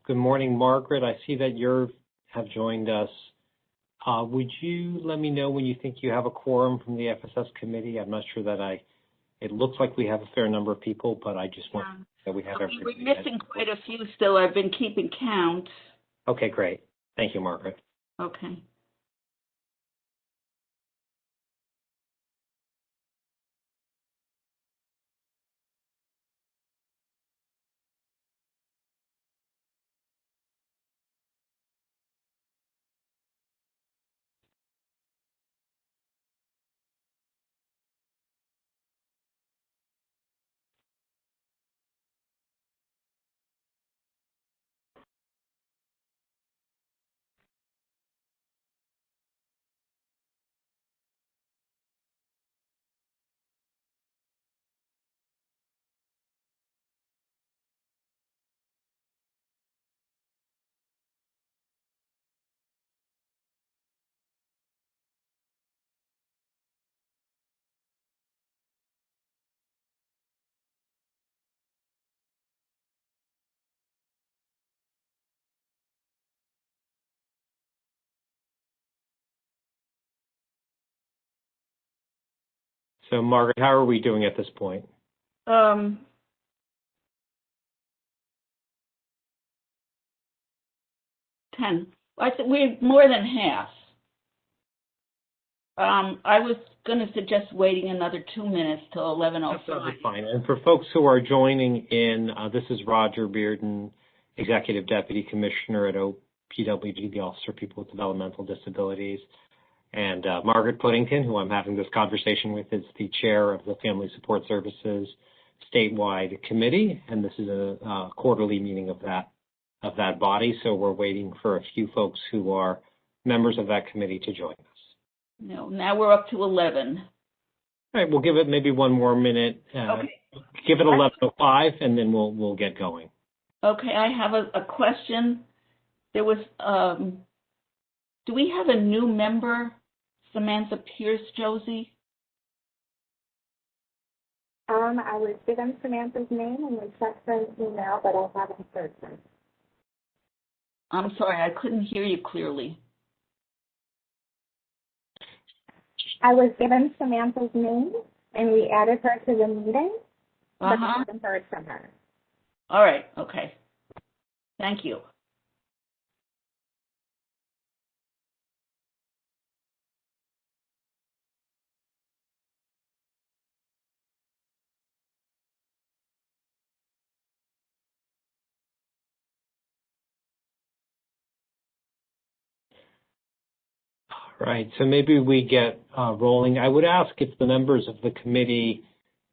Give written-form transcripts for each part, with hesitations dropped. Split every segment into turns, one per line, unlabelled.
Good morning, Margaret. I see that you have joined us. Would you let me know when you think you have a quorum from the FSS committee? I'm not sure that it looks like we have a fair number of people, but I just want that we have everybody.
We're missing quite a few still. I've been keeping count.
Okay, great. Thank you, Margaret.
Okay.
So, Margaret, how are we doing at this point?
10. I think we're more than half. I was going to suggest waiting another 2 minutes till 11:05.
That's totally fine. And for folks who are joining in, this is Roger Bearden, Executive Deputy Commissioner at OPWD, the Office for People with Developmental Disabilities. And Margaret Puddington, who I'm having this conversation with, is the chair of the Family Support Services Statewide Committee, and this is a quarterly meeting of that body. So we're waiting for a few folks who are members of that committee to join us.
No, now we're up to 11.
All right, we'll give it maybe one more minute.
Okay.
Give it 11:05, and then we'll get going.
Okay, I have a question. There was, do we have a new member, Samantha Pierce, Josie?
I was given Samantha's name and we checked her email, but I haven't heard her.
I'm sorry, I couldn't hear you clearly.
I was given Samantha's name and we added her to the meeting, but I haven't heard from her.
All right, okay. Thank you.
Right, so maybe we get rolling. I would ask if the members of the committee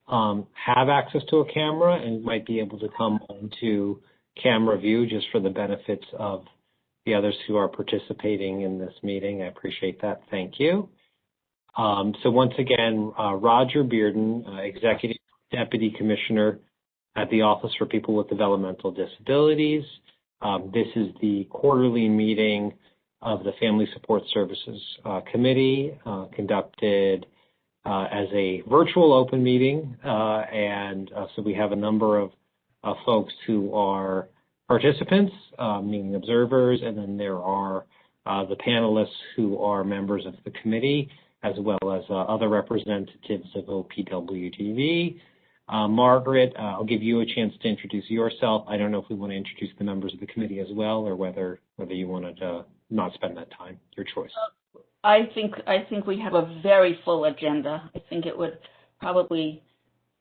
have access to a camera and might be able to come onto camera view just for the benefits of the others who are participating in this meeting. I appreciate that. Thank you. So once again, Roger Bearden, Executive Deputy Commissioner at the Office for People with Developmental Disabilities. This is the quarterly meeting of the Family Support Services Committee, conducted as a virtual open meeting. So we have a number of folks who are participants, meaning observers, and then there are the panelists who are members of the committee, as well as other representatives of OPWDV. Margaret, I'll give you a chance to introduce yourself. I don't know if we want to introduce the members of the committee as well, or whether you wanted to not spend that time. Your choice.
I think we have a very full agenda. I think it would probably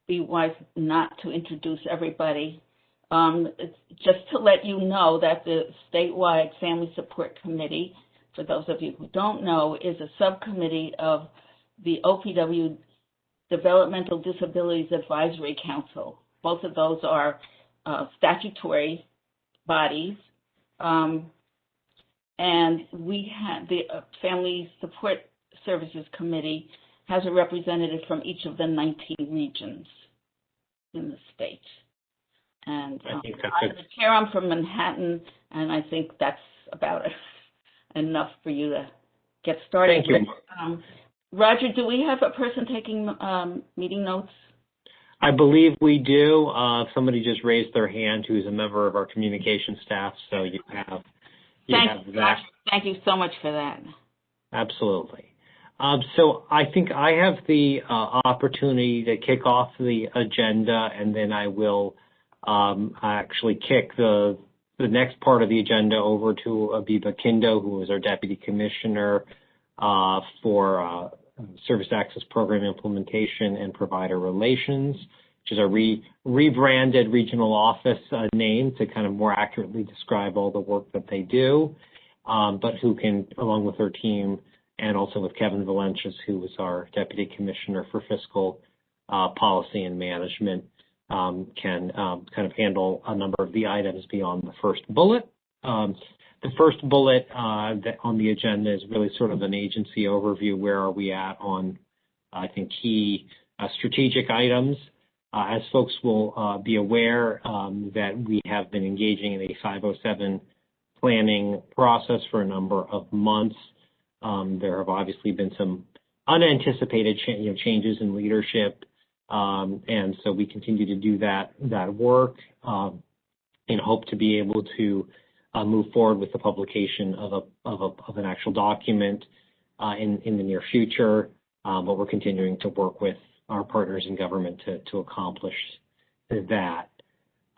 be wise not to introduce everybody. Just to let you know that the Statewide Family Support Committee, for those of you who don't know, is a subcommittee of the OPW Developmental Disabilities Advisory Council. Both of those are statutory bodies. And we have the Family Support Services Committee has a representative from each of the 19 regions in the state. And I'm the chair. I'm from Manhattan, and I think that's about enough for you to get started.
Thank you.
Roger, do we have a person taking meeting notes?
I believe we do. Somebody just raised their hand who's a member of our communication staff, so you have that.
Thank you so much for that.
Absolutely. So I think I have the opportunity to kick off the agenda, and then I will actually kick the next part of the agenda over to Abiba Kindo, who is our Deputy Commissioner for Service Access Program Implementation and Provider Relations, which is a rebranded regional office name to kind of more accurately describe all the work that they do, but who can, along with her team, and also with Kevin Valencius, who was our Deputy Commissioner for Fiscal Policy and Management, can kind of handle a number of the items beyond the first bullet. The first bullet that on the agenda is really sort of an agency overview. Where are we at on, I think, key strategic items? As folks will be aware that we have been engaging in a 507 planning process for a number of months. There have obviously been some unanticipated changes in leadership, and so we continue to do that work and hope to be able to move forward with the publication of an actual document in the near future. But we're continuing to work with our partners in government to accomplish that.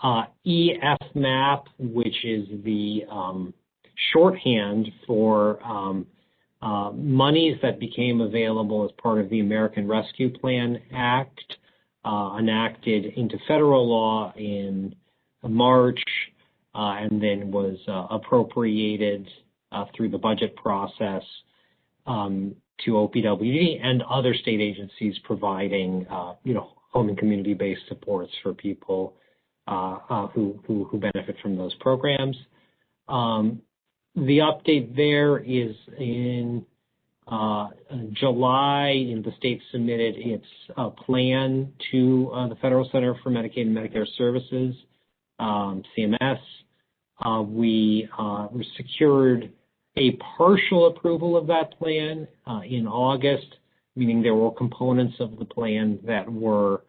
EFMAP, which is the shorthand for monies that became available as part of the American Rescue Plan Act, enacted into federal law in March, and then was appropriated through the budget process to OPWD and other state agencies providing, home and community-based supports for people who benefit from those programs. The update there is in July, the state submitted its plan to the Federal Center for Medicaid and Medicare Services, CMS. We secured a partial approval of that plan in August, meaning there were components of the plan that were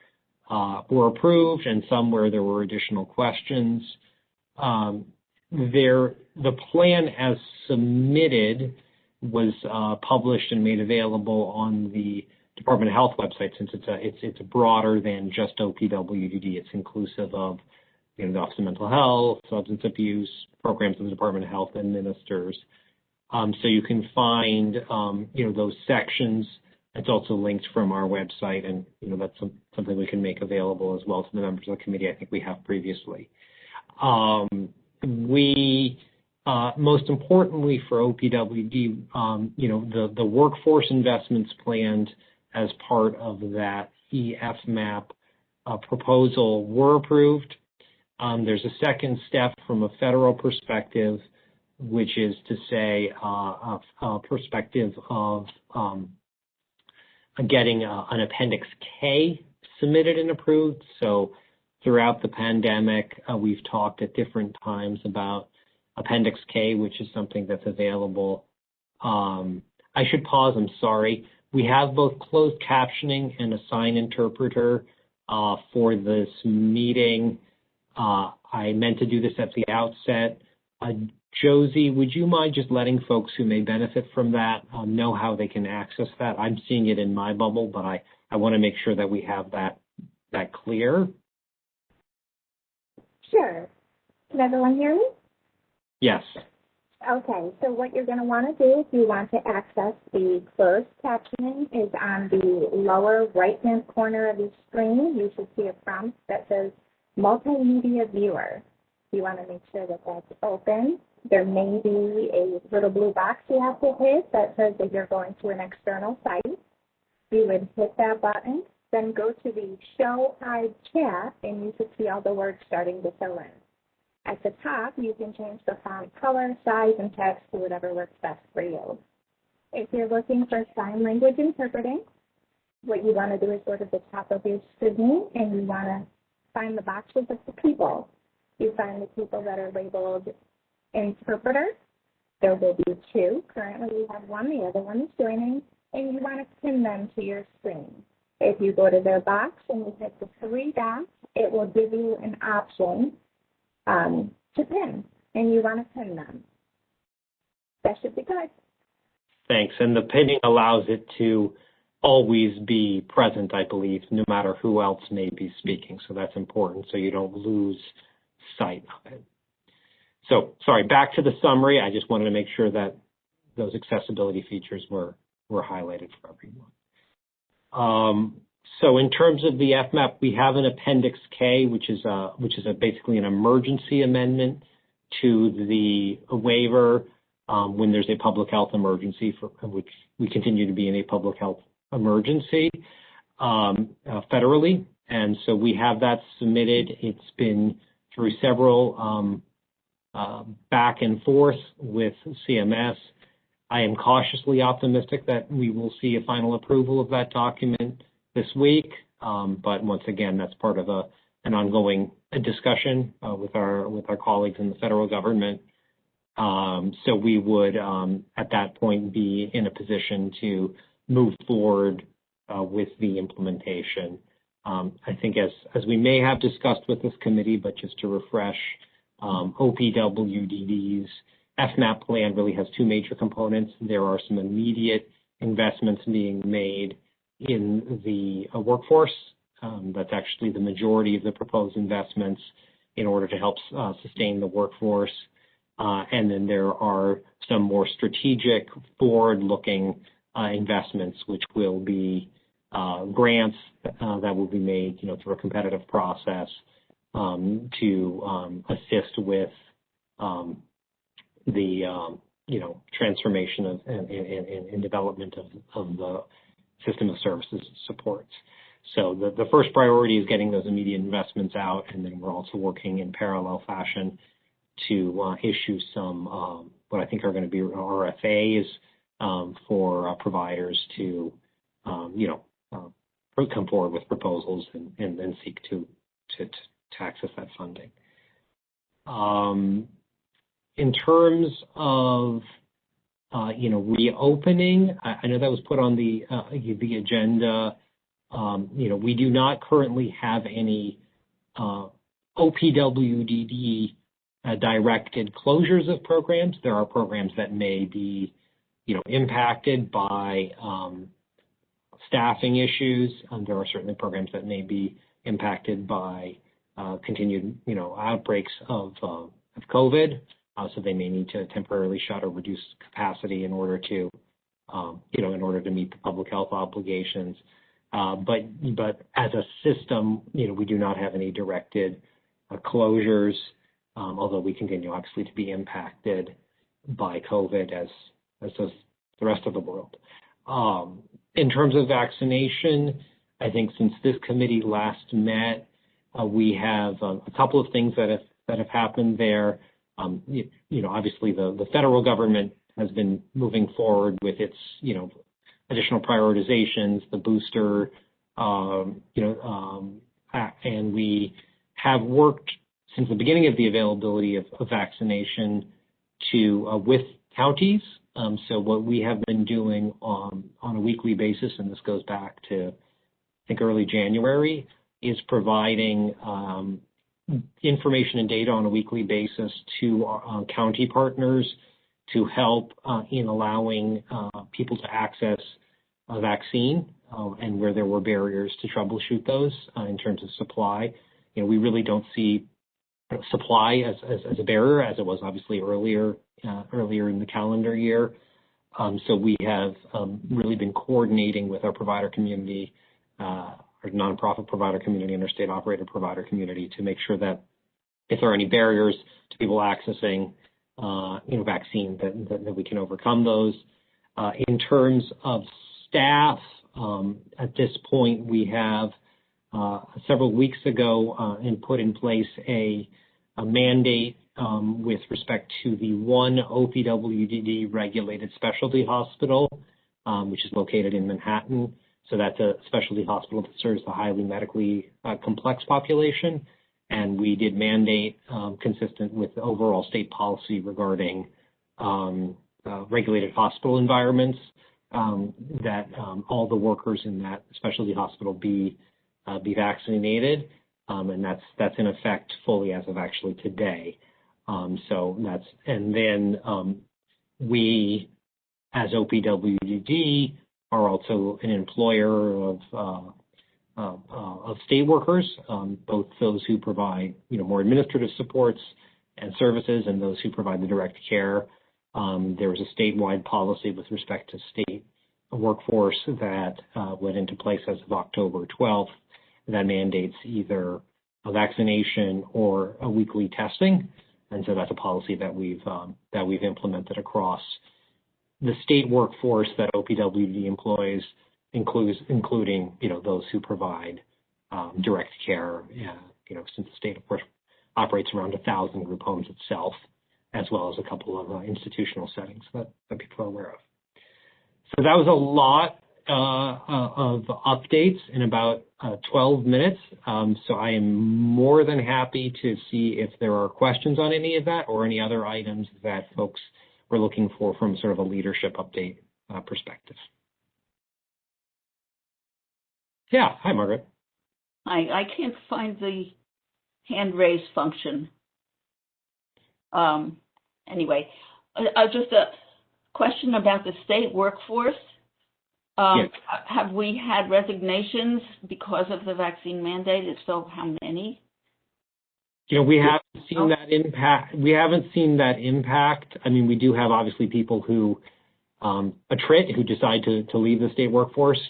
approved and some where there were additional questions. The plan as submitted was published and made available on the Department of Health website, since it's broader than just OPWDD. It's inclusive of the Office of Mental Health, substance abuse programs of the Department of Health administers. So you can find those sections. It's also linked from our website, and that's something we can make available as well to the members of the committee. I think we have previously. Most importantly for OPWD, the workforce investments planned as part of that EFMAP proposal were approved. There's a second step from a federal perspective, which is to say a perspective of getting an Appendix K submitted and approved. So throughout the pandemic, we've talked at different times about Appendix K, which is something that's available. I should pause, I'm sorry. We have both closed captioning and a sign interpreter for this meeting. I meant to do this at the outset. Josie, would you mind just letting folks who may benefit from that know how they can access that? I'm seeing it in my bubble, but I want to make sure that we have that clear.
Sure. Can everyone hear me?
Yes.
Okay, so what you're going to want to do if you want to access the closed captioning is on the lower right-hand corner of your screen. You should see a prompt that says Multimedia Viewer. You want to make sure that that's open. There may be a little blue box you have to hit that says that you're going to an external site. You would hit that button, then go to the Show Hide Chat, and you should see all the words starting to fill in. At the top, you can change the font color, size, and text to whatever works best for you. If you're looking for sign language interpreting, what you want to do is go to the top of your screen, and you want to find the boxes of the people. You find the people that are labeled interpreter. There will be two. Currently, we have one. The other one is joining, and you want to pin them to your screen. If you go to their box and you hit the three dots, it will give you an option to pin, and you want to pin them. That should be good.
Thanks. And the pinning allows it to always be present, I believe, no matter who else may be speaking. So that's important so you don't lose sight of it. So, sorry, back to the summary. I just wanted to make sure that those accessibility features were highlighted for everyone. So in terms of the FMAP, we have an Appendix K, which is basically an emergency amendment to the waiver when there's a public health emergency, for which we continue to be in a public health emergency federally. And so we have that submitted. It's been through several back and forth with CMS. I am cautiously optimistic that we will see a final approval of that document this week. But once again, that's part of an ongoing discussion with our colleagues in the federal government. So we would, at that point, be in a position to move forward with the implementation. I think as we may have discussed with this committee, but just to refresh, OPWDD's FMAP plan really has two major components. There are some immediate investments being made in the workforce. That's actually the majority of the proposed investments in order to help sustain the workforce. And then there are some more strategic, forward-looking investments, which will be grants that will be made, through a competitive process to assist with the transformation of and development of the system of services supports. So the first priority is getting those immediate investments out, and then we're also working in parallel fashion to issue some what I think are going to be RFAs for providers to come forward with proposals and then seek to access that funding. In terms of reopening, I know that was put on the agenda. We do not currently have any OPWDD directed closures of programs. There are programs that may be, impacted by staffing issues. There are certainly programs that may be impacted by continued, outbreaks of COVID. So they may need to temporarily shut or reduce capacity in order to, in order to meet the public health obligations. But as a system, we do not have any directed closures, although we continue obviously to be impacted by COVID as does the rest of the world. In terms of vaccination, I think since this committee last met, we have a couple of things that have happened there. Obviously the federal government has been moving forward with its, additional prioritizations, the booster, and we have worked since the beginning of the availability of vaccination with counties. So what we have been doing on a weekly basis, and this goes back to, I think, early January, is providing information and data on a weekly basis to our county partners to help in allowing people to access a vaccine and where there were barriers to troubleshoot those in terms of supply. We really don't see supply as a barrier, as it was obviously earlier in the calendar year. So we have really been coordinating with our provider community, our nonprofit provider community, and our state operator provider community to make sure that if there are any barriers to people accessing, vaccine, that we can overcome those. In terms of staff, at this point, we have several weeks ago and put in place a mandate with respect to the one OPWDD regulated specialty hospital, which is located in Manhattan. So that's a specialty hospital that serves the highly medically complex population. And we did mandate, consistent with the overall state policy regarding regulated hospital environments, that all the workers in that specialty hospital be vaccinated, and that's in effect fully as of actually today. We, as OPWDD, are also an employer of state workers, both those who provide more administrative supports and services, and those who provide the direct care. There was a statewide policy with respect to state workforce that went into place as of October 12th that mandates either a vaccination or a weekly testing, and so that's a policy that we've implemented across the state workforce that OPWD employs, including those who provide direct care. Since the state, of course, operates around 1,000 group homes itself, as well as a couple of institutional settings that people are aware of. So that was a lot of updates in about 12 minutes. So I am more than happy to see if there are questions on any of that or any other items that folks were looking for from sort of a leadership update perspective. Yeah. Hi, Margaret.
I can't find the hand raise function. Anyway, just a question about the state workforce.
Yes.
Have we had resignations because of the vaccine mandate? If so, how many?
We haven't seen that impact. We haven't seen that impact. I mean, we do have obviously people who attrit, who decide to leave the state workforce.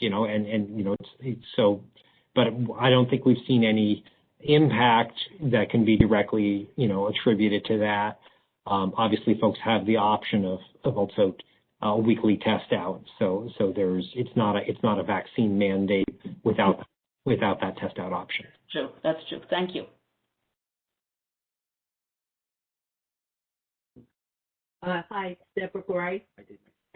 But I don't think we've seen any impact that can be directly, attributed to that. Obviously, folks have the option of also a weekly test out. So it's not a vaccine mandate without that test out option.
True, that's true. Thank you.
Hi, Deborah Gray.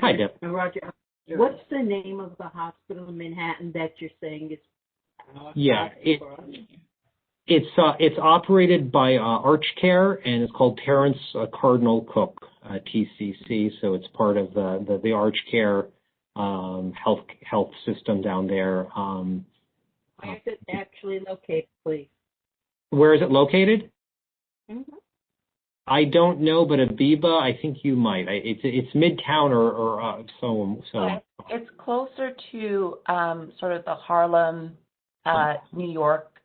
Hi, Deb.
And Roger, what's the name of the hospital in Manhattan that you're saying is?
It's operated by ArchCare, and it's called Terrence Cardinal Cook, TCC. So it's part of the ArchCare health system down there.
Where is it actually located, please?
Where is it located?
Mm-hmm.
I don't know, but Abiba, I think you might. It's Midtown or so.
It's closer to sort of the Harlem, New York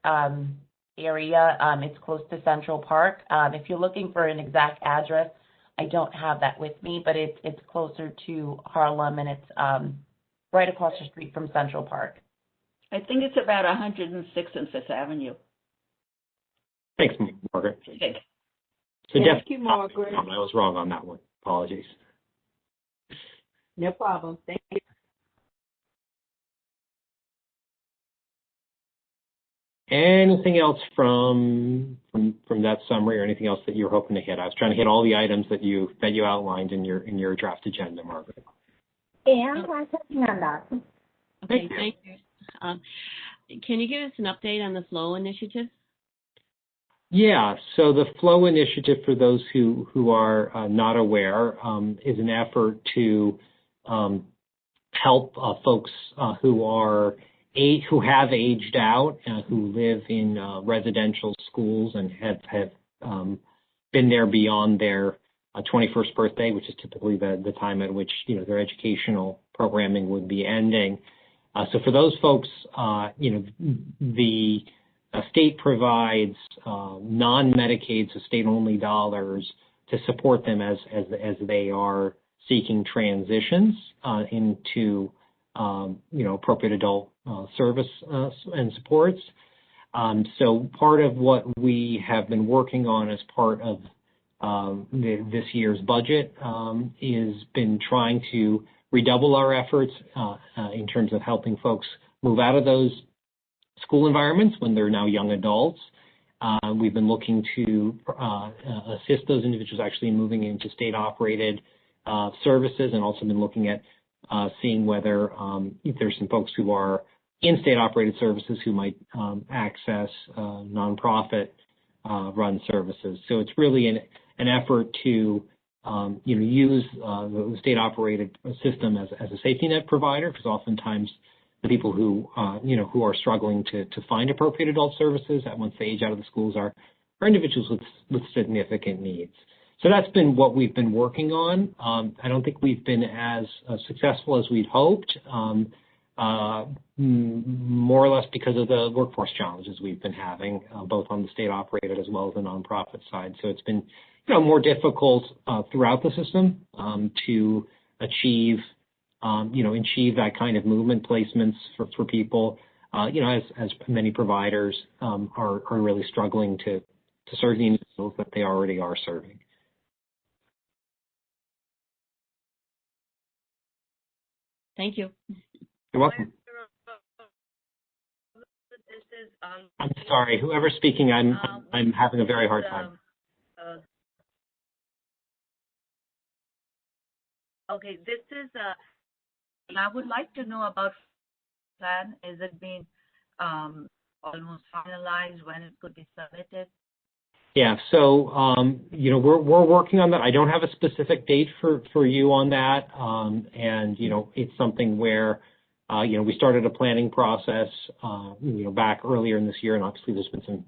area. It's close to Central Park. If you're looking for an exact address, I don't have that with me, but it's closer to Harlem, and it's right across the street from Central Park.
I think it's about 106th and 5th Avenue.
Thanks, Margaret.
Okay.
So
Thank you, Margaret.
I was wrong on that one. Apologies.
No problem. Thank you.
Anything else from that summary, or anything else that you're hoping to hit? I was trying to hit all the items that you outlined in your draft agenda, Margaret.
And I'm touching on that.
Okay, thank you. Can you give us an update on the FLOW initiative?
Yeah, so the FLOW initiative, for those who are not aware, is an effort to help folks who have aged out, who live in residential schools and have been there beyond their 21st birthday, which is typically the time at which their educational programming would be ending. So for those folks, the state provides non-Medicaid, so state-only dollars to support them as they are seeking transitions into appropriate adult service and supports. So part of what we have been working on as part of this year's budget is been trying to redouble our efforts in terms of helping folks move out of those school environments when they're now young adults. We've been looking to assist those individuals actually moving into state-operated services, and also been looking at seeing whether if there's some folks who are in state-operated services who might access nonprofit run services. So it's really an effort to use the state-operated system as a safety net provider, because oftentimes the people who are struggling to find appropriate adult services once they age out of the schools are individuals with significant needs. So that's been what we've been working on. I don't think we've been as successful as we'd hoped, more or less because of the workforce challenges we've been having, both on the state-operated as well as the nonprofit side. So it's been more difficult throughout the system to achieve that kind of movement placements for people, as many providers are really struggling to serve the individuals that they already are serving.
Thank you.
You're welcome. I'm sorry, whoever's speaking, I'm having a very hard time.
Okay, this is I would like to know about plan. Is it being almost finalized, when it could be submitted?
Yeah, so we're working on that. I don't have a specific date for you on that, and it's something where we started a planning process back earlier in this year, and obviously there's been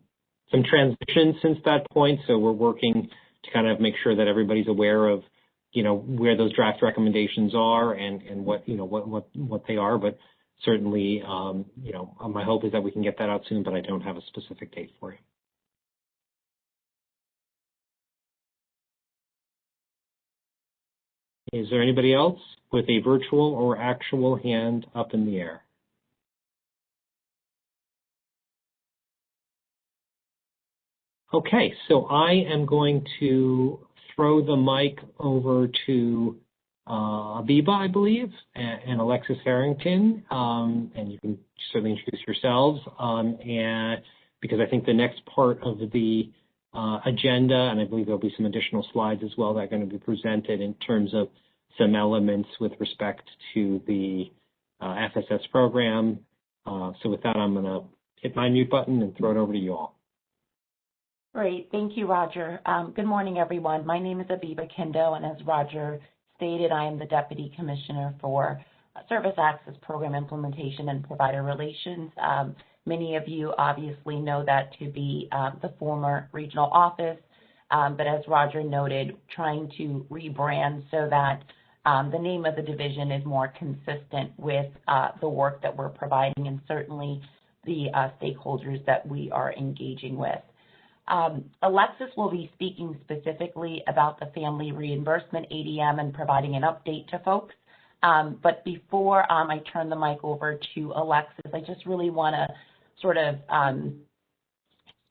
some transition since that point. So we're working to kind of make sure that everybody's aware of where those draft recommendations are and what they are. But certainly my hope is that we can get that out soon, but I don't have a specific date for you. Is there anybody else with a virtual or actual hand up in the air? Okay, so I am going to throw the mic over to Abiba, I believe, and Alexis Harrington, and you can certainly introduce yourselves, and because I think the next part of the agenda, and I believe there'll be some additional slides as well that are going to be presented in terms of some elements with respect to the FSS program. So with that, I'm going to hit my mute button and throw it over to you all.
Great. Thank you, Roger. Good morning, everyone. My name is Abiba Kindo, and as Roger stated, I am the Deputy Commissioner for Service Access Program Implementation and Provider Relations. Many of you obviously know that to be the former regional office, but as Roger noted, trying to rebrand so that the name of the division is more consistent with the work that we're providing and certainly the stakeholders that we are engaging with. Alexis will be speaking specifically about the family reimbursement ADM and providing an update to folks. But before I turn the mic over to Alexis, I just really want to sort of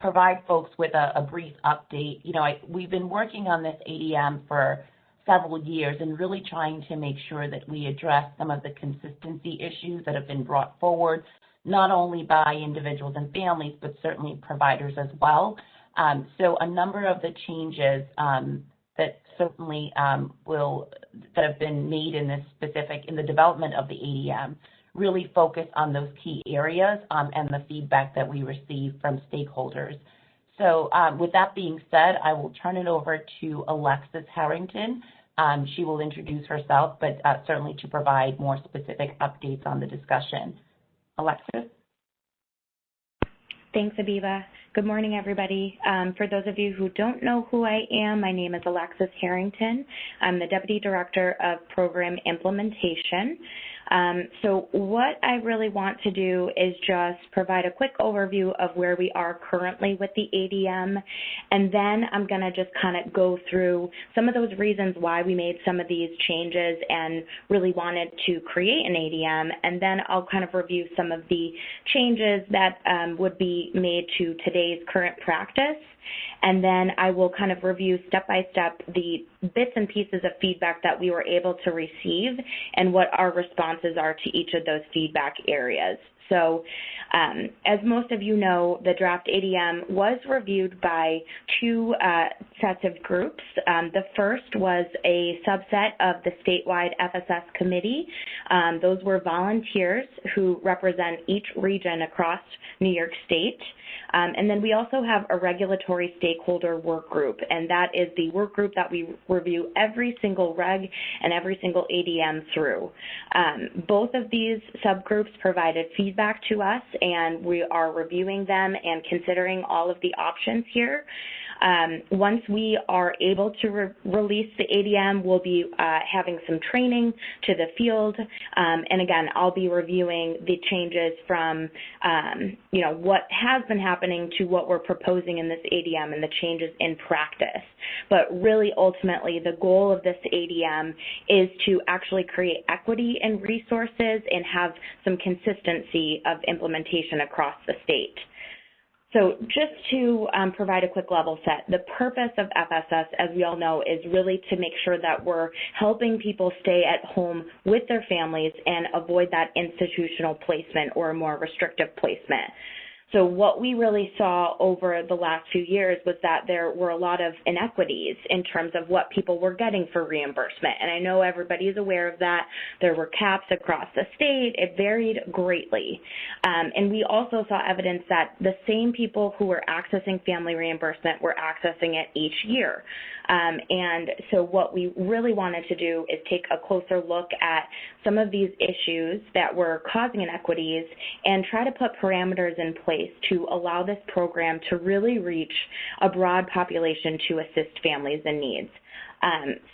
provide folks with a brief update. We've been working on this ADM for several years and really trying to make sure that we address some of the consistency issues that have been brought forward, not only by individuals and families, but certainly providers as well. So a number of the changes that certainly that have been made in the development of the ADM really focus on those key areas and the feedback that we receive from stakeholders. So with that being said, I will turn it over to Alexis Harrington. She will introduce herself, but certainly to provide more specific updates on the discussion. Alexis?
Thanks, Abiba. Good morning, everybody. For those of you who don't know who I am, my name is Alexis Harrington. I'm the Deputy Director of Program Implementation. So what I really want to do is just provide a quick overview of where we are currently with the ADM, and then I'm going to just kind of go through some of those reasons why we made some of these changes and really wanted to create an ADM, and then I'll kind of review some of the changes that would be made to today's current practice. And then I will kind of review step by step the bits and pieces of feedback that we were able to receive and what our responses are to each of those feedback areas. So as most of you know, the draft ADM was reviewed by two sets of groups. The first was a subset of the statewide FSS committee. Those were volunteers who represent each region across New York State. And then we also have a regulatory stakeholder work group, and that is the work group that we review every single reg and every single ADM through. Both of these subgroups provided feedback to us, and we are reviewing them and considering all of the options here. Once we are able to release the ADM, we'll be having some training to the field, and again, I'll be reviewing the changes from, what has been happening to what we're proposing in this ADM and the changes in practice. But really, ultimately, the goal of this ADM is to actually create equity in resources and have some consistency of implementation across the state. So just to provide a quick level set, the purpose of FSS, as we all know, is really to make sure that we're helping people stay at home with their families and avoid that institutional placement or a more restrictive placement. So what we really saw over the last few years was that there were a lot of inequities in terms of what people were getting for reimbursement. And I know everybody is aware of that. There were caps across the state. It varied greatly. And we also saw evidence that the same people who were accessing family reimbursement were accessing it each year. And so what we really wanted to do is take a closer look at some of these issues that were causing inequities and try to put parameters in place to allow this program to really reach a broad population to assist families in need.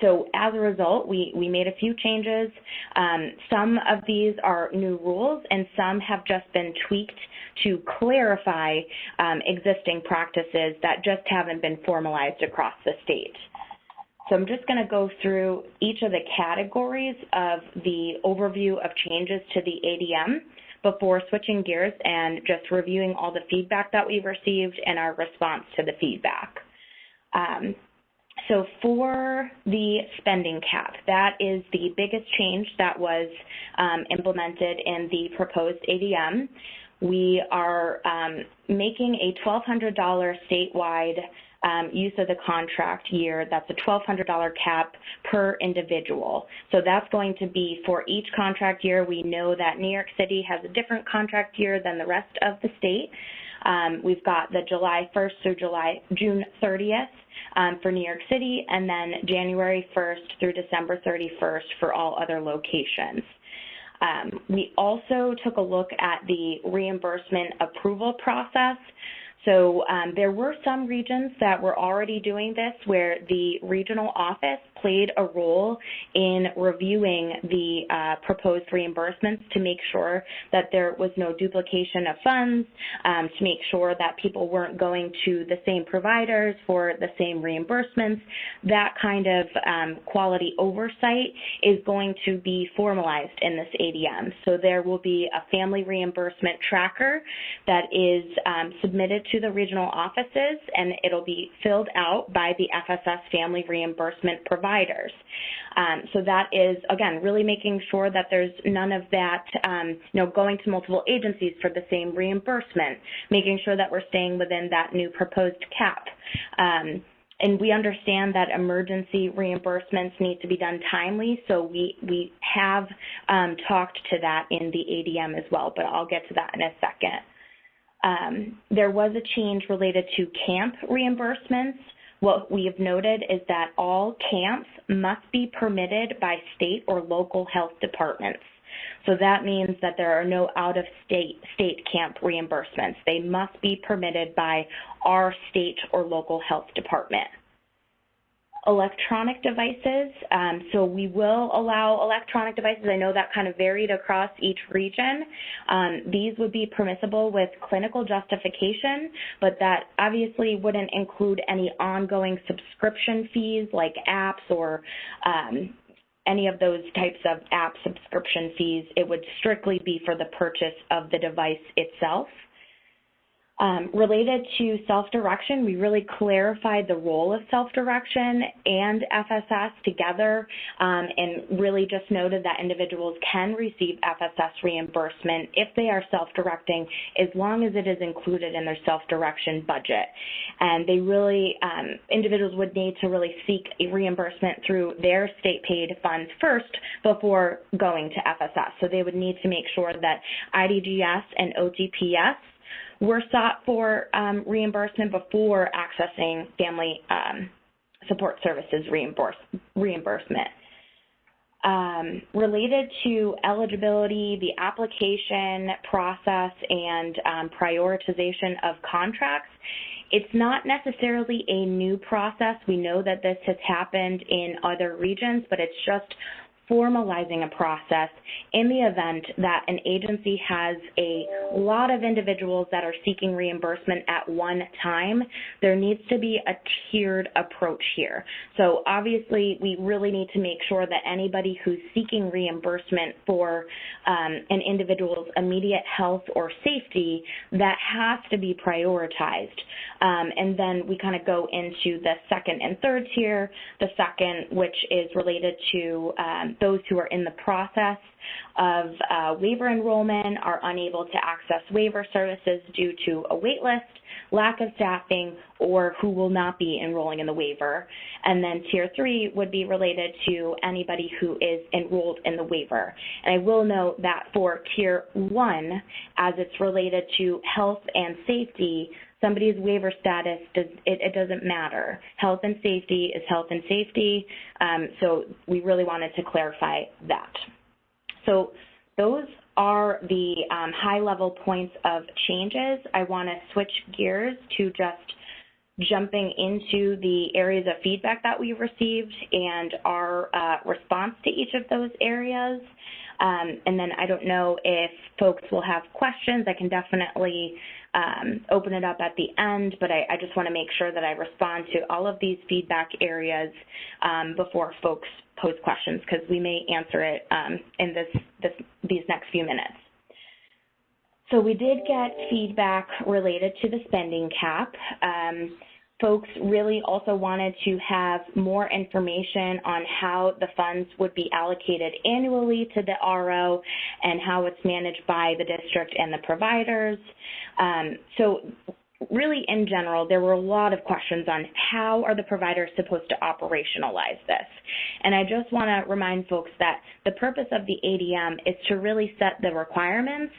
So as a result, we made a few changes. Some of these are new rules, and some have just been tweaked to clarify existing practices that just haven't been formalized across the state. So I'm just going to go through each of the categories of the overview of changes to the ADM before switching gears and just reviewing all the feedback that we've received and our response to the feedback. So for the spending cap, that is the biggest change that was implemented in the proposed ADM. We are making a $1,200 statewide use of the contract year. That's a $1,200 cap per individual. So that's going to be for each contract year. We know that New York City has a different contract year than the rest of the state. We've got the July 1st through June 30th for New York City, and then January 1st through December 31st for all other locations. We also took a look at the reimbursement approval process. So there were some regions that were already doing this where the regional office played a role in reviewing the proposed reimbursements to make sure that there was no duplication of funds, to make sure that people weren't going to the same providers for the same reimbursements. That kind of quality oversight is going to be formalized in this ADM. So there will be a family reimbursement tracker that is submitted to the regional offices, and it'll be filled out by the FSS family reimbursement providers. So that is, again, really making sure that there's none of that, going to multiple agencies for the same reimbursement, making sure that we're staying within that new proposed cap. And we understand that emergency reimbursements need to be done timely, so we have talked to that in the ADM as well, but I'll get to that in a second. There was a change related to camp reimbursements. What we have noted is that all camps must be permitted by state or local health departments. So that means that there are no out-of-state camp reimbursements. They must be permitted by our state or local health department. Electronic devices, so we will allow electronic devices. I know that kind of varied across each region. These would be permissible with clinical justification, but that obviously wouldn't include any ongoing subscription fees like apps or any of those types of app subscription fees. It would strictly be for the purchase of the device itself. Related to self-direction, we really clarified the role of self-direction and FSS together, and really just noted that individuals can receive FSS reimbursement if they are self-directing, as long as it is included in their self-direction budget. And they really, individuals would need to really seek a reimbursement through their state-paid funds first before going to FSS. So they would need to make sure that IDGS and OTPS were sought for reimbursement before accessing family support services reimbursement. Related to eligibility, the application process, and prioritization of contracts, it's not necessarily a new process. We know that this has happened in other regions, but it's just formalizing a process in the event that an agency has a lot of individuals that are seeking reimbursement at one time. There needs to be a tiered approach here. So obviously, we really need to make sure that anybody who's seeking reimbursement for an individual's immediate health or safety, that has to be prioritized. And then we kind of go into the second and third tier. The second, which is related to those who are in the process of waiver enrollment, are unable to access waiver services due to a wait list, lack of staffing, or who will not be enrolling in the waiver. And then tier 3 would be related to anybody who is enrolled in the waiver. And I will note that for tier 1, as it's related to health and safety, somebody's waiver status, it doesn't matter. Health and safety is health and safety, so we really wanted to clarify that. So those are the high-level points of changes. I want to switch gears to just jumping into the areas of feedback that we received and our response to each of those areas. And then I don't know if folks will have questions. I can definitely open it up at the end, but I just want to make sure that I respond to all of these feedback areas before folks pose questions, because we may answer it in these next few minutes. So we did get feedback related to the spending cap. Folks really also wanted to have more information on how the funds would be allocated annually to the RO and how it's managed by the district and the providers. So really, in general, there were a lot of questions on how are the providers supposed to operationalize this. And I just want to remind folks that the purpose of the ADM is to really set the requirements,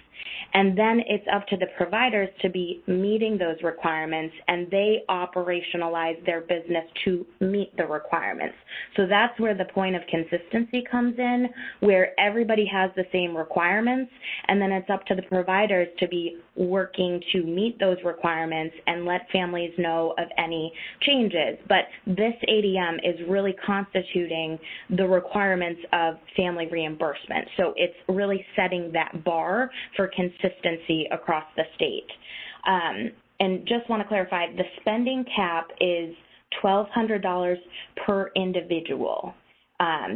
and then it's up to the providers to be meeting those requirements, and they operationalize their business to meet the requirements. So that's where the point of consistency comes in, where everybody has the same requirements, and then it's up to the providers to be working to meet those requirements and let families know of any changes. But this ADM is really constituting the requirements of family reimbursement. So it's really setting that bar for consistency across the state. And just want to clarify, the spending cap is $1,200 per individual.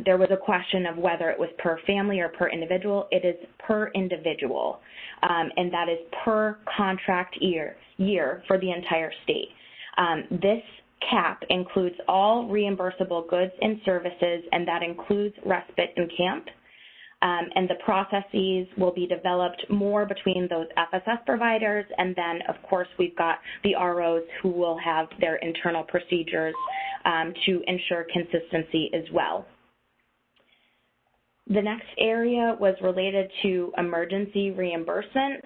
There was a question of whether it was per family or per individual. It is per individual, and that is per contract year for the entire state. This cap includes all reimbursable goods and services, and that includes respite and camp. And the processes will be developed more between those FSS providers, and then, of course, we've got the ROs who will have their internal procedures to ensure consistency as well. The next area was related to emergency reimbursement.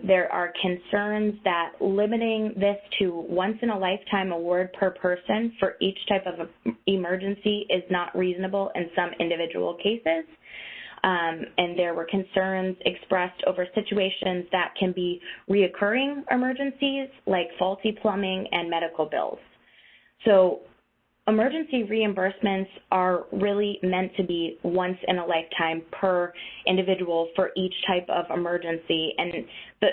There are concerns that limiting this to once-in-a-lifetime award per person for each type of emergency is not reasonable in some individual cases. And there were concerns expressed over situations that can be reoccurring emergencies like faulty plumbing and medical bills. So emergency reimbursements are really meant to be once in a lifetime per individual for each type of emergency. And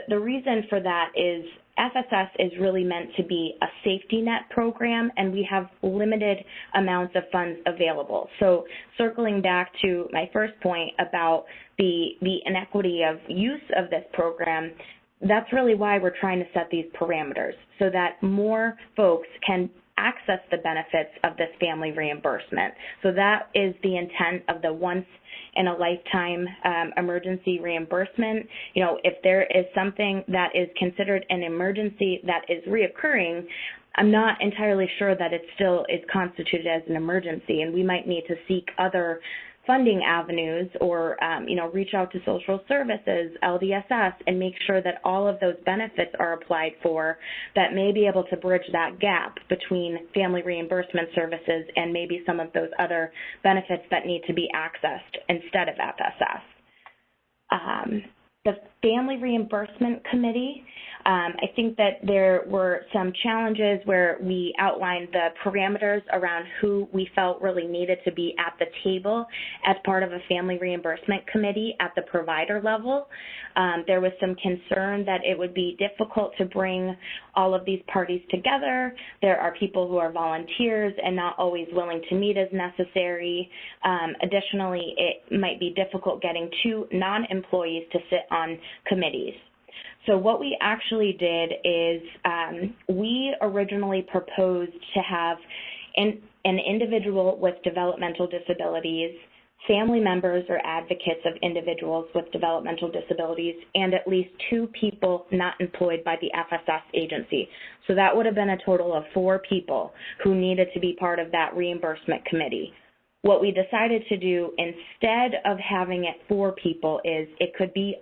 the reason for that is FSS is really meant to be a safety net program, and we have limited amounts of funds available. So circling back to my first point about the inequity of use of this program, that's really why we're trying to set these parameters, so that more folks can access the benefits of this family reimbursement. So that is the intent of the once in a lifetime emergency reimbursement. You know, if there is something that is considered an emergency that is reoccurring, I'm not entirely sure that it still is constituted as an emergency, and we might need to seek other funding avenues or, you know, reach out to social services, LDSS, and make sure that all of those benefits are applied for that may be able to bridge that gap between family reimbursement services and maybe some of those other benefits that need to be accessed instead of FSS. The Family Reimbursement Committee, I think that there were some challenges where we outlined the parameters around who we felt really needed to be at the table as part of a Family Reimbursement Committee at the provider level. There was some concern that it would be difficult to bring all of these parties together. There are people who are volunteers and not always willing to meet as necessary. Additionally, it might be difficult getting two non-employees to sit on committees. So what we actually did is we originally proposed to have an individual with developmental disabilities, family members or advocates of individuals with developmental disabilities, and at least two people not employed by the FSS agency. So that would have been a total of 4 people who needed to be part of that reimbursement committee. What we decided to do instead of having it 4 people is it could be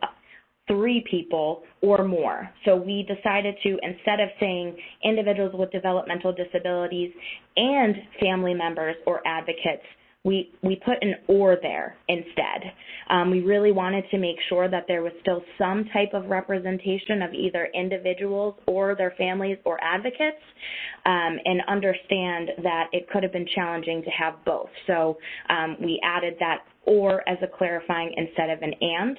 3 people or more. So we decided to, instead of saying individuals with developmental disabilities and family members or advocates, we put an or there instead. We really wanted to make sure that there was still some type of representation of either individuals or their families or advocates, and understand that it could have been challenging to have both. So we added that or as a clarifying instead of an and.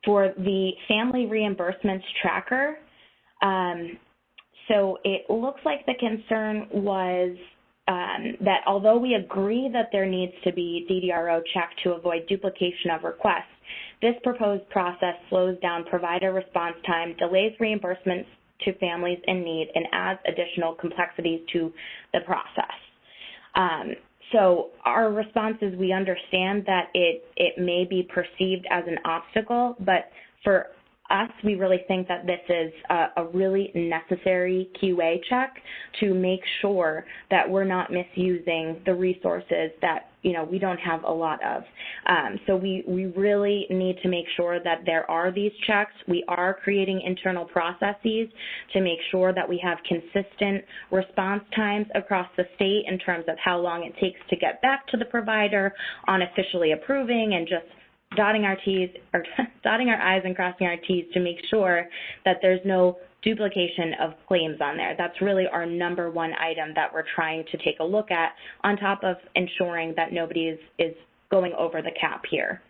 For the family reimbursements tracker, so it looks like the concern was that although we agree that there needs to be DDRO check to avoid duplication of requests, this proposed process slows down provider response time, delays reimbursements to families in need, and adds additional complexities to the process. So our response is we understand that it may be perceived as an obstacle, but for us, we really think that this is a really necessary QA check to make sure that we're not misusing the resources that, you know, we don't have a lot of. So we really need to make sure that there are these checks. We are creating internal processes to make sure that we have consistent response times across the state in terms of how long it takes to get back to the provider on officially approving, and just dotting our T's or dotting our I's and crossing our T's to make sure that there's no duplication of claims on there. That's really our number one item that we're trying to take a look at, on top of ensuring that nobody is going over the cap here.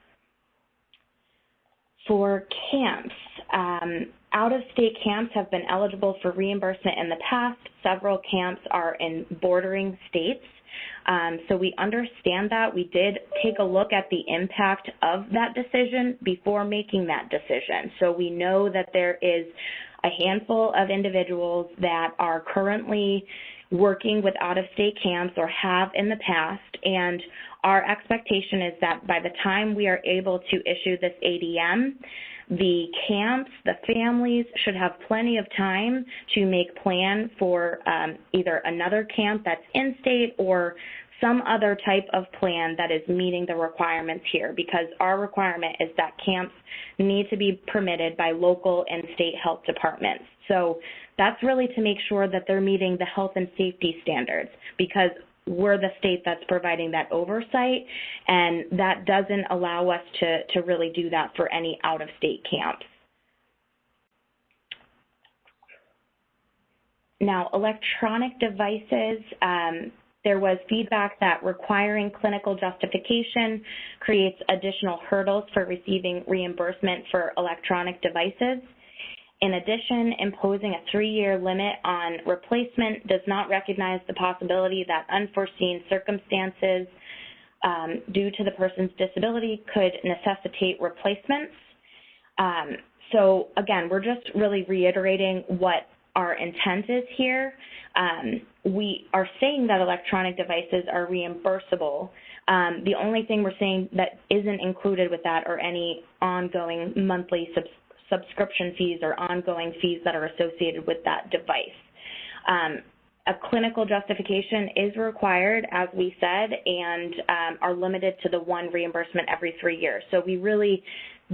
For camps, out-of-state camps have been eligible for reimbursement in the past. Several camps are in bordering states. So we understand that. We did take a look at the impact of that decision before making that decision. So we know that there is a handful of individuals that are currently working with out-of-state camps or have in the past, and our expectation is that by the time we are able to issue this ADM, the camps, the families should have plenty of time to make plan for either another camp that's in-state or some other type of plan that is meeting the requirements here, because our requirement is that camps need to be permitted by local and state health departments. So that's really to make sure that they're meeting the health and safety standards, because we're the state that's providing that oversight, and that doesn't allow us to really do that for any out-of-state camps. Now, electronic devices, there was feedback that requiring clinical justification creates additional hurdles for receiving reimbursement for electronic devices. In addition, imposing a 3-year limit on replacement does not recognize the possibility that unforeseen circumstances due to the person's disability could necessitate replacements. So again, we're just really reiterating what our intent is here. We are saying that electronic devices are reimbursable. The only thing we're saying that isn't included with that are any ongoing monthly subscription fees or ongoing fees that are associated with that device. A clinical justification is required, as we said, and are limited to the one reimbursement every 3 years. So we really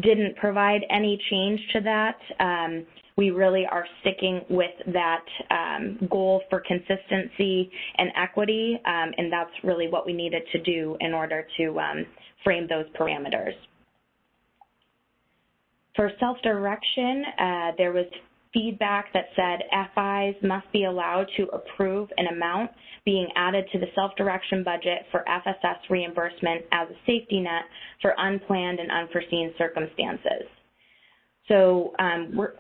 didn't provide any change to that. We really are sticking with that goal for consistency and equity, and that's really what we needed to do in order to frame those parameters. For self-direction, there was feedback that said FIs must be allowed to approve an amount being added to the self-direction budget for FSS reimbursement as a safety net for unplanned and unforeseen circumstances. So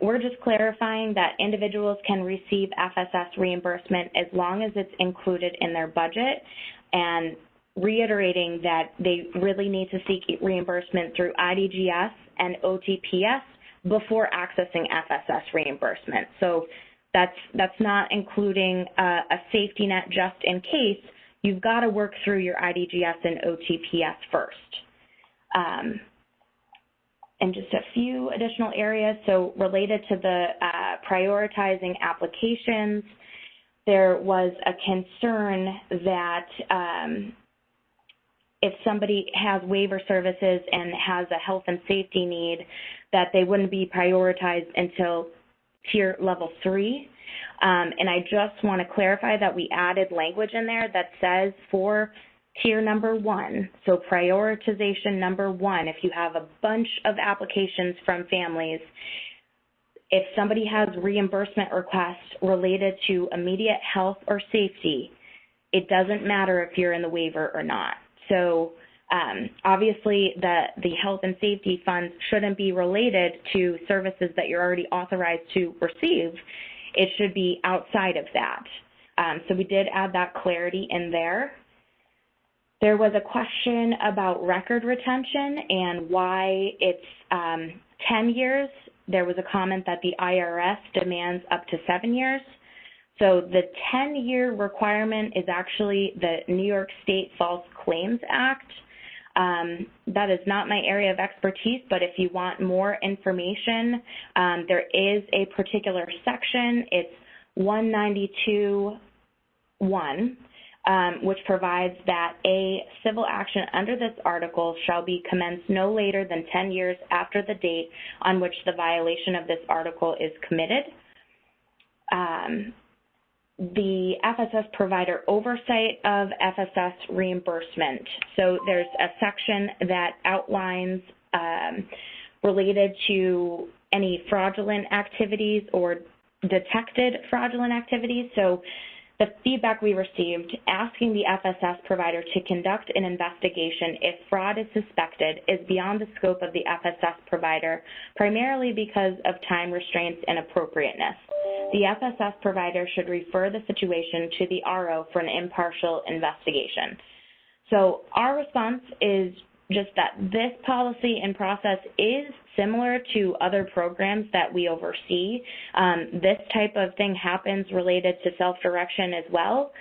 we're just clarifying that individuals can receive FSS reimbursement as long as it's included in their budget, and reiterating that they really need to seek reimbursement through IDGS and OTPS before accessing FSS reimbursement. So that's not including a safety net just in case. You've got to work through your IDGS and OTPS first. And just a few additional areas. So related to the prioritizing applications, there was a concern that if somebody has waiver services and has a health and safety need, that they wouldn't be prioritized until tier level 3. And I just want to clarify that we added language in there that says for tier number 1, so prioritization number 1, if you have a bunch of applications from families, if somebody has reimbursement requests related to immediate health or safety, it doesn't matter if you're in the waiver or not. So obviously the health and safety funds shouldn't be related to services that you're already authorized to receive. It should be outside of that. So we did add that clarity in there. There was a question about record retention and why it's 10 years. There was a comment that the IRS demands up to 7 years. So the 10-year requirement is actually the New York State False Claims Act. That is not my area of expertise, but if you want more information, there is a particular section. It's 192.1, which provides that a civil action under this article shall be commenced no later than 10 years after the date on which the violation of this article is committed. The FSS provider oversight of FSS reimbursement. So there's a section that outlines related to any fraudulent activities or detected fraudulent activities. So the feedback we received asking the FSS provider to conduct an investigation if fraud is suspected is beyond the scope of the FSS provider, primarily because of time restraints and appropriateness. The FSS provider should refer the situation to the RO for an impartial investigation. So our response is just that this policy and process is similar to other programs that we oversee. This type of thing happens related to self-direction as well.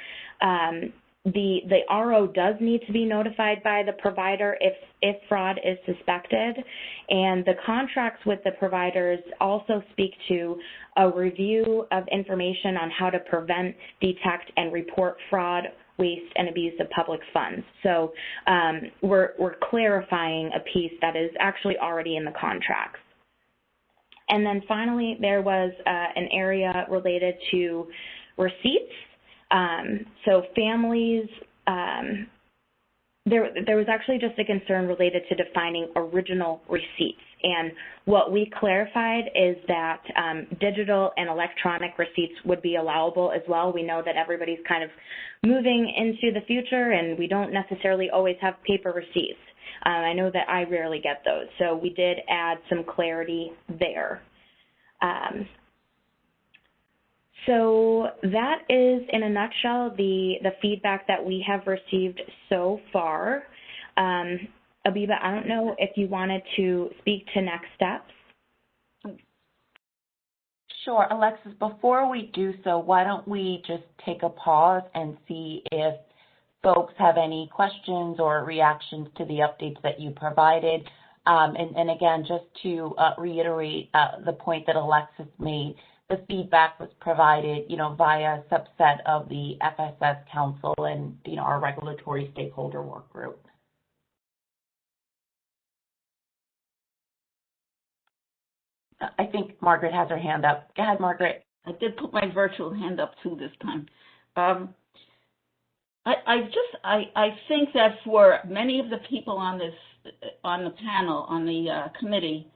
The RO does need to be notified by the provider if fraud is suspected, and the contracts with the providers also speak to a review of information on how to prevent, detect, and report fraud, waste, and abuse of public funds. So we're clarifying a piece that is actually already in the contracts. And then finally, there was an area related to receipts. So families, there was actually just a concern related to defining original receipts. And what we clarified is that digital and electronic receipts would be allowable as well. We know that everybody's kind of moving into the future and we don't necessarily always have paper receipts. I know that I rarely get those. So we did add some clarity there. So that is, in a nutshell, the feedback that we have received so far. Abiba, I don't know if you wanted to speak to next steps.
Sure. Alexis, before we do so, why don't we just take a pause and see if folks have any questions or reactions to the updates that you provided. And again, just to reiterate the point that Alexis made, the feedback was provided, via a subset of the FSS Council and, our regulatory stakeholder work group. I think Margaret has her hand up. Go ahead, Margaret.
I did put my virtual hand up too this time. I think that for many of the people on the panel, on the committee,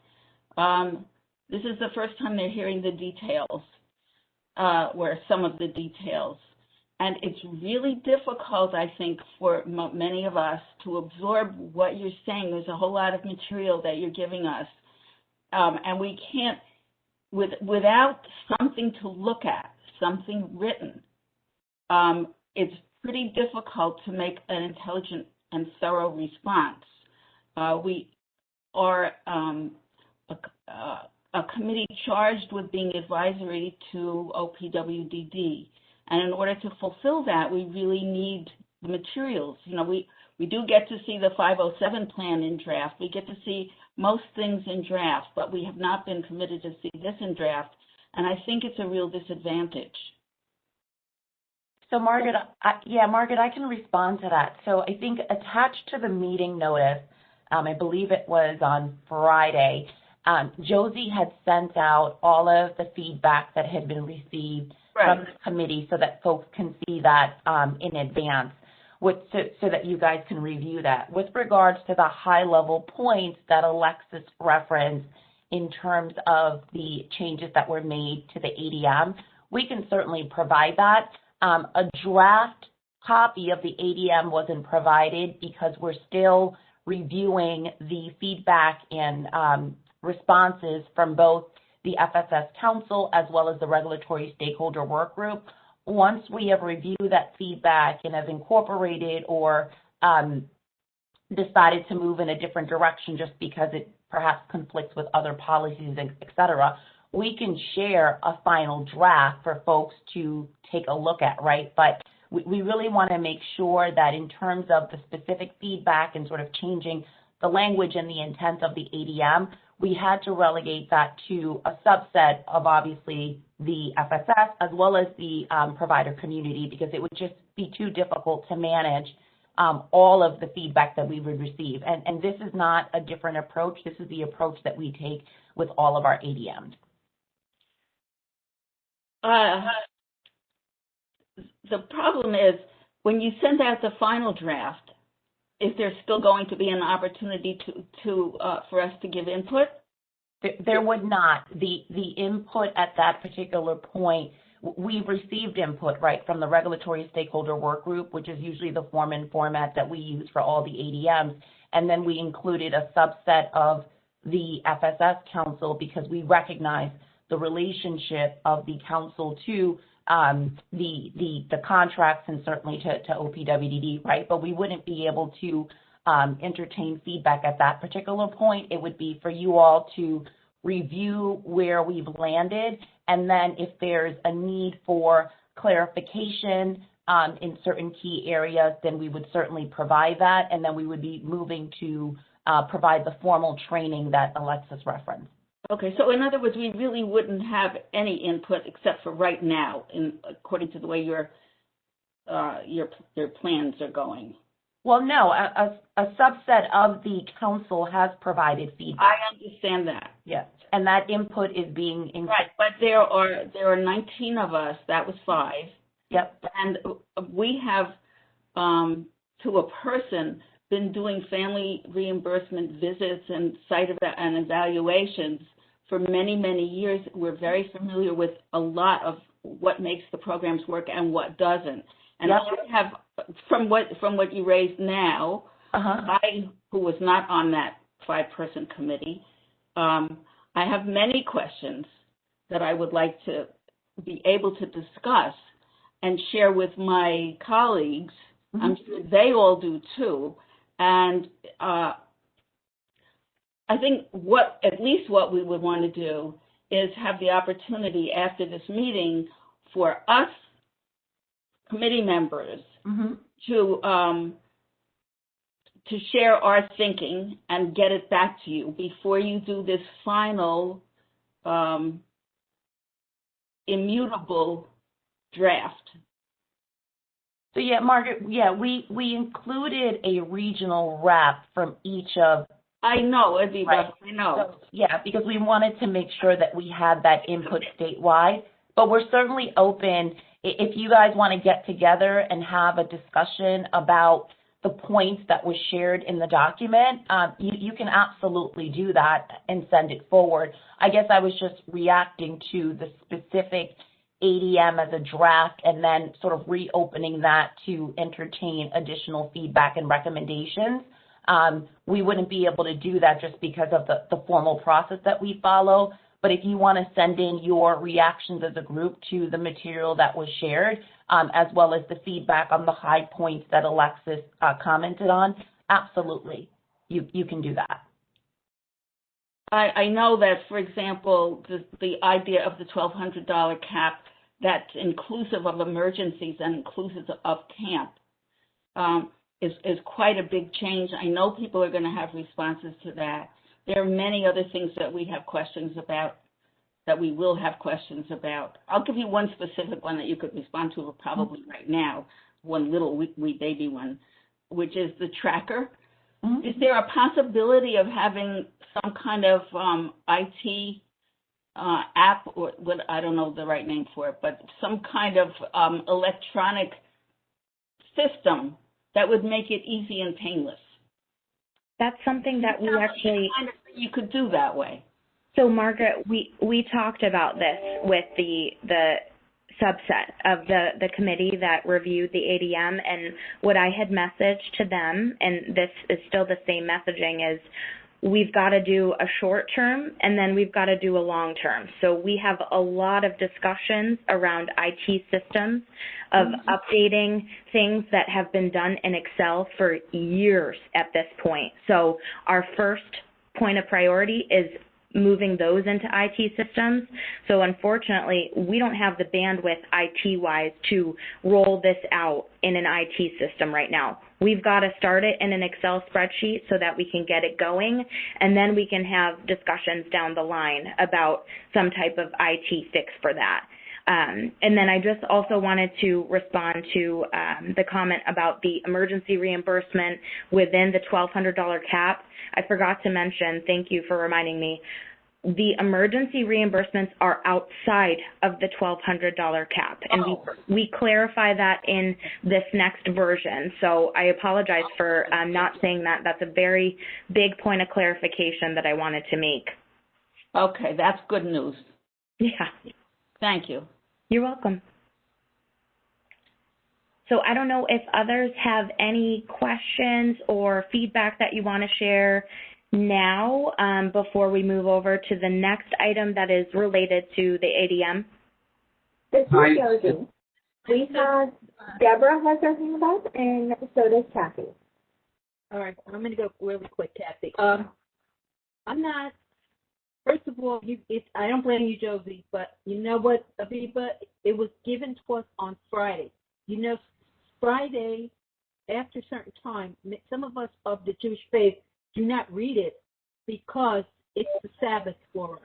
this is the first time they're hearing the details, or some of the details. And it's really difficult, I think, for many of us to absorb what you're saying. There's a whole lot of material that you're giving us. And we can't, without something to look at, something written, it's pretty difficult to make an intelligent and thorough response. We are a committee charged with being advisory to OPWDD. And in order to fulfill that, we really need the materials. We do get to see the 507 plan in draft. We get to see most things in draft, but we have not been permitted to see this in draft. And I think it's a real disadvantage.
So Margaret, Margaret, I can respond to that. So I think attached to the meeting notice, I believe it was on Friday, Josie had sent out all of the feedback that had been received from the committee so that folks can see that in advance, so that you guys can review that. With regards to the high-level points that Alexis referenced in terms of the changes that were made to the ADM, we can certainly provide that. A draft copy of the ADM wasn't provided because we're still reviewing the feedback and responses from both the FSS Council as well as the Regulatory Stakeholder Work Group. Once we have reviewed that feedback and have incorporated or decided to move in a different direction just because it perhaps conflicts with other policies, et cetera, we can share a final draft for folks to take a look at, right? But we really want to make sure that in terms of the specific feedback and sort of changing the language and the intent of the ADM, we had to relegate that to a subset of obviously the FSS as well as the provider community, because it would just be too difficult to manage all of the feedback that we would receive. And this is not a different approach. This is the approach that we take with all of our ADMs.
The problem is when you send out the final draft, is there still going to be an opportunity for us to give input?
There would not. The input at that particular point, we've received input, right, from the Regulatory Stakeholder Work Group, which is usually the form and format that we use for all the ADMs, and then we included a subset of the FSS Council because we recognize the relationship of the council to the contracts and certainly to OPWDD, right? But we wouldn't be able to entertain feedback at that particular point. It would be for you all to review where we've landed, and then if there's a need for clarification in certain key areas, then we would certainly provide that, and then we would be moving to provide the formal training that Alexis referenced.
Okay, so in other words, we really wouldn't have any input except for right now, according to the way your plans are going.
Well, no, a subset of the council has provided feedback.
I understand that.
Yes, and that input is being
right. But there are 19 of us. That was 5.
Yep.
And we have, to a person, been doing family reimbursement visits and site and evaluations for many, many years. We're very familiar with a lot of what makes the programs work and what doesn't. And
yep.
I have, from what you raised now, I, who was not on that 5-person committee, I have many questions that I would like to be able to discuss and share with my colleagues. Mm-hmm. I'm sure they all do too. And I think at least what we would want to do is have the opportunity after this meeting for us committee members to share our thinking and get it back to you before you do this final immutable draft.
So yeah, Margaret, yeah, we included a regional rep from each of.
I know, Aviva,
right.
I know.
So, yeah, because we wanted to make sure that we had that input statewide, but we're certainly open if you guys want to get together and have a discussion about the points that was shared in the document. You can absolutely do that and send it forward. I guess I was just reacting to the specific ADM as a draft and then sort of reopening that to entertain additional feedback and recommendations. We wouldn't be able to do that just because of the formal process that we follow. But if you want to send in your reactions as a group to the material that was shared, as well as the feedback on the high points that Alexis commented on, absolutely, you can do that.
I know that, for example, the idea of the $1,200 cap that's inclusive of emergencies and inclusive of camp is quite a big change. I know people are going to have responses to that. There are many other things that we have questions about, that we will have questions about. I'll give you one specific one that you could respond to probably right now, one little wee baby one, which is the tracker. Is there a possibility of having some kind of IT app, or what, I don't know the right name for it, but some kind of electronic system that would make it easy and painless?
That's something that we actually...
You could do that way.
So, Margaret, we talked about this with the subset of the committee that reviewed the ADM, and what I had messaged to them, and this is still the same messaging, is we've got to do a short term and then we've got to do a long term. So we have a lot of discussions around IT systems, of updating things that have been done in Excel for years at this point. So our first point of priority is moving those into IT systems. So unfortunately, we don't have the bandwidth IT-wise to roll this out in an IT system right now. We've got to start it in an Excel spreadsheet so that we can get it going, and then we can have discussions down the line about some type of IT fix for that. And then I just also wanted to respond to the comment about the emergency reimbursement within the $1,200 cap. I forgot to mention, thank you for reminding me, the emergency reimbursements are outside of the $1,200 cap, and we clarify that in this next version. So I apologize for not saying that. That's a very big point of clarification that I wanted to make.
Okay, that's good news.
Yeah.
Thank you.
You're welcome. So I don't know if others have any questions or feedback that you want to share now before we move over to the next item that is related to the ADM.
This is Josie. We have, Deborah has her hand up, and so does Kathy.
All right, I'm going to go really quick, Kathy. I'm not, first of all, I don't blame you, Josie, but you know what, Aviva, it was given to us on Friday. You know, Friday, after a certain time, some of us of the Jewish faith do not read it because it's the Sabbath for us.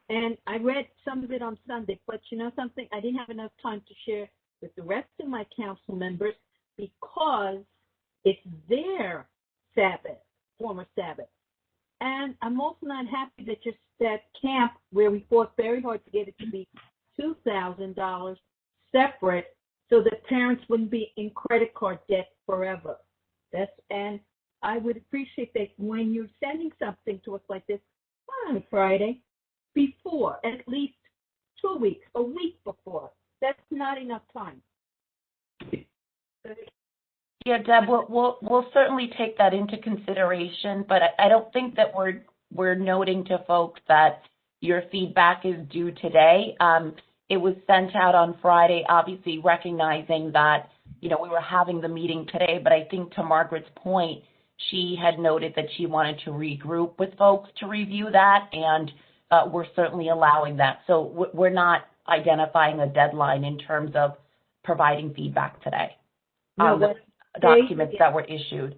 And I read some of it on Sunday, but you know something? I didn't have enough time to share with the rest of my council members because it's their Sabbath, former Sabbath. And I'm also not happy that just that camp where we fought very hard to get it to be $2,000 separate so that parents wouldn't be in credit card debt forever. And I would appreciate that when you're sending something to us like this on Friday, before, at least 2 weeks, a week before. That's not enough time.
Yeah, Deb, we'll certainly take that into consideration, but I don't think that we're noting to folks that your feedback is due today. It was sent out on Friday, obviously recognizing that, you know, we were having the meeting today, but I think to Margaret's point, she had noted that she wanted to regroup with folks to review that, and we're certainly allowing that. So we're not identifying a deadline in terms of providing feedback today on the documents that were issued.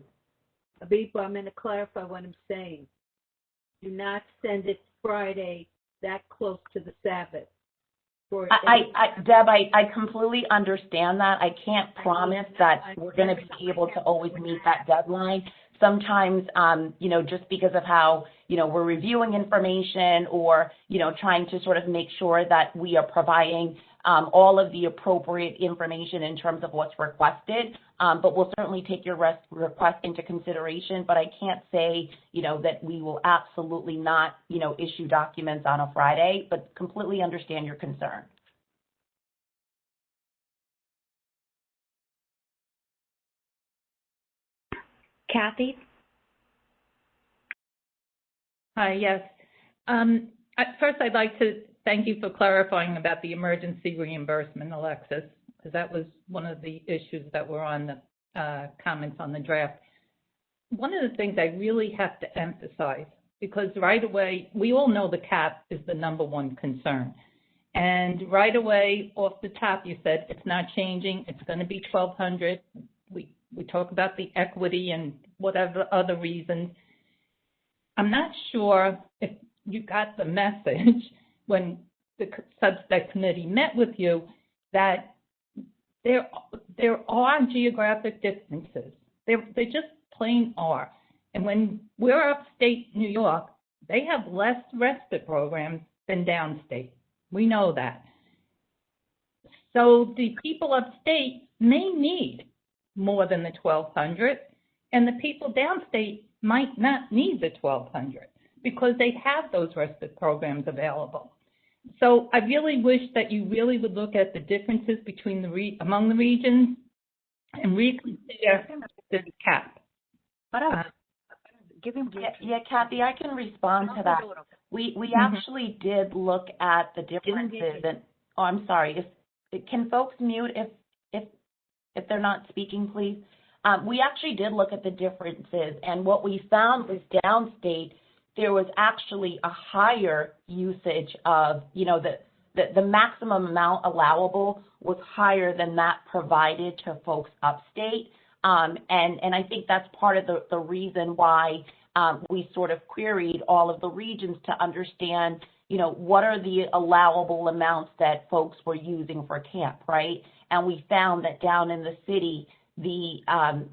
Abiba, I'm going to clarify what I'm saying. Do not send it Friday that close to the Sabbath.
Deb, I completely understand that. I can't promise that we're going to be able to always meet that deadline. Sometimes, just because of how, we're reviewing information or, trying to sort of make sure that we are providing all of the appropriate information in terms of what's requested. But we'll certainly take your request into consideration. But I can't say, that we will absolutely not, issue documents on a Friday, but completely understand your concern.
Kathy?
Hi, yes. First, I'd like to thank you for clarifying about the emergency reimbursement, Alexis, because that was one of the issues that were on the comments on the draft. One of the things I really have to emphasize, because right away, we all know the cap is the number one concern. And right away, off the top, you said it's not changing. It's going to be $1,200. We talk about the equity and whatever other reasons. I'm not sure if you got the message when the subset committee met with you that there are geographic differences. They just plain are. And when we're upstate New York, they have less respite programs than downstate. We know that. So the people upstate may need more than the 1,200, and the people downstate might not need the 1,200 because they have those respite programs available. So I really wish that you really would look at the differences between among the regions and reconsider this cap.
Yeah, Kathy, I can respond to that. We actually did look at the differences, and I'm sorry. Can folks mute if they're not speaking, please? We actually did look at the differences, and what we found was downstate, there was actually a higher usage of, the maximum amount allowable was higher than that provided to folks upstate. And I think that's part of the reason why we sort of queried all of the regions to understand, what are the allowable amounts that folks were using for camp, right? And we found that down in the city, the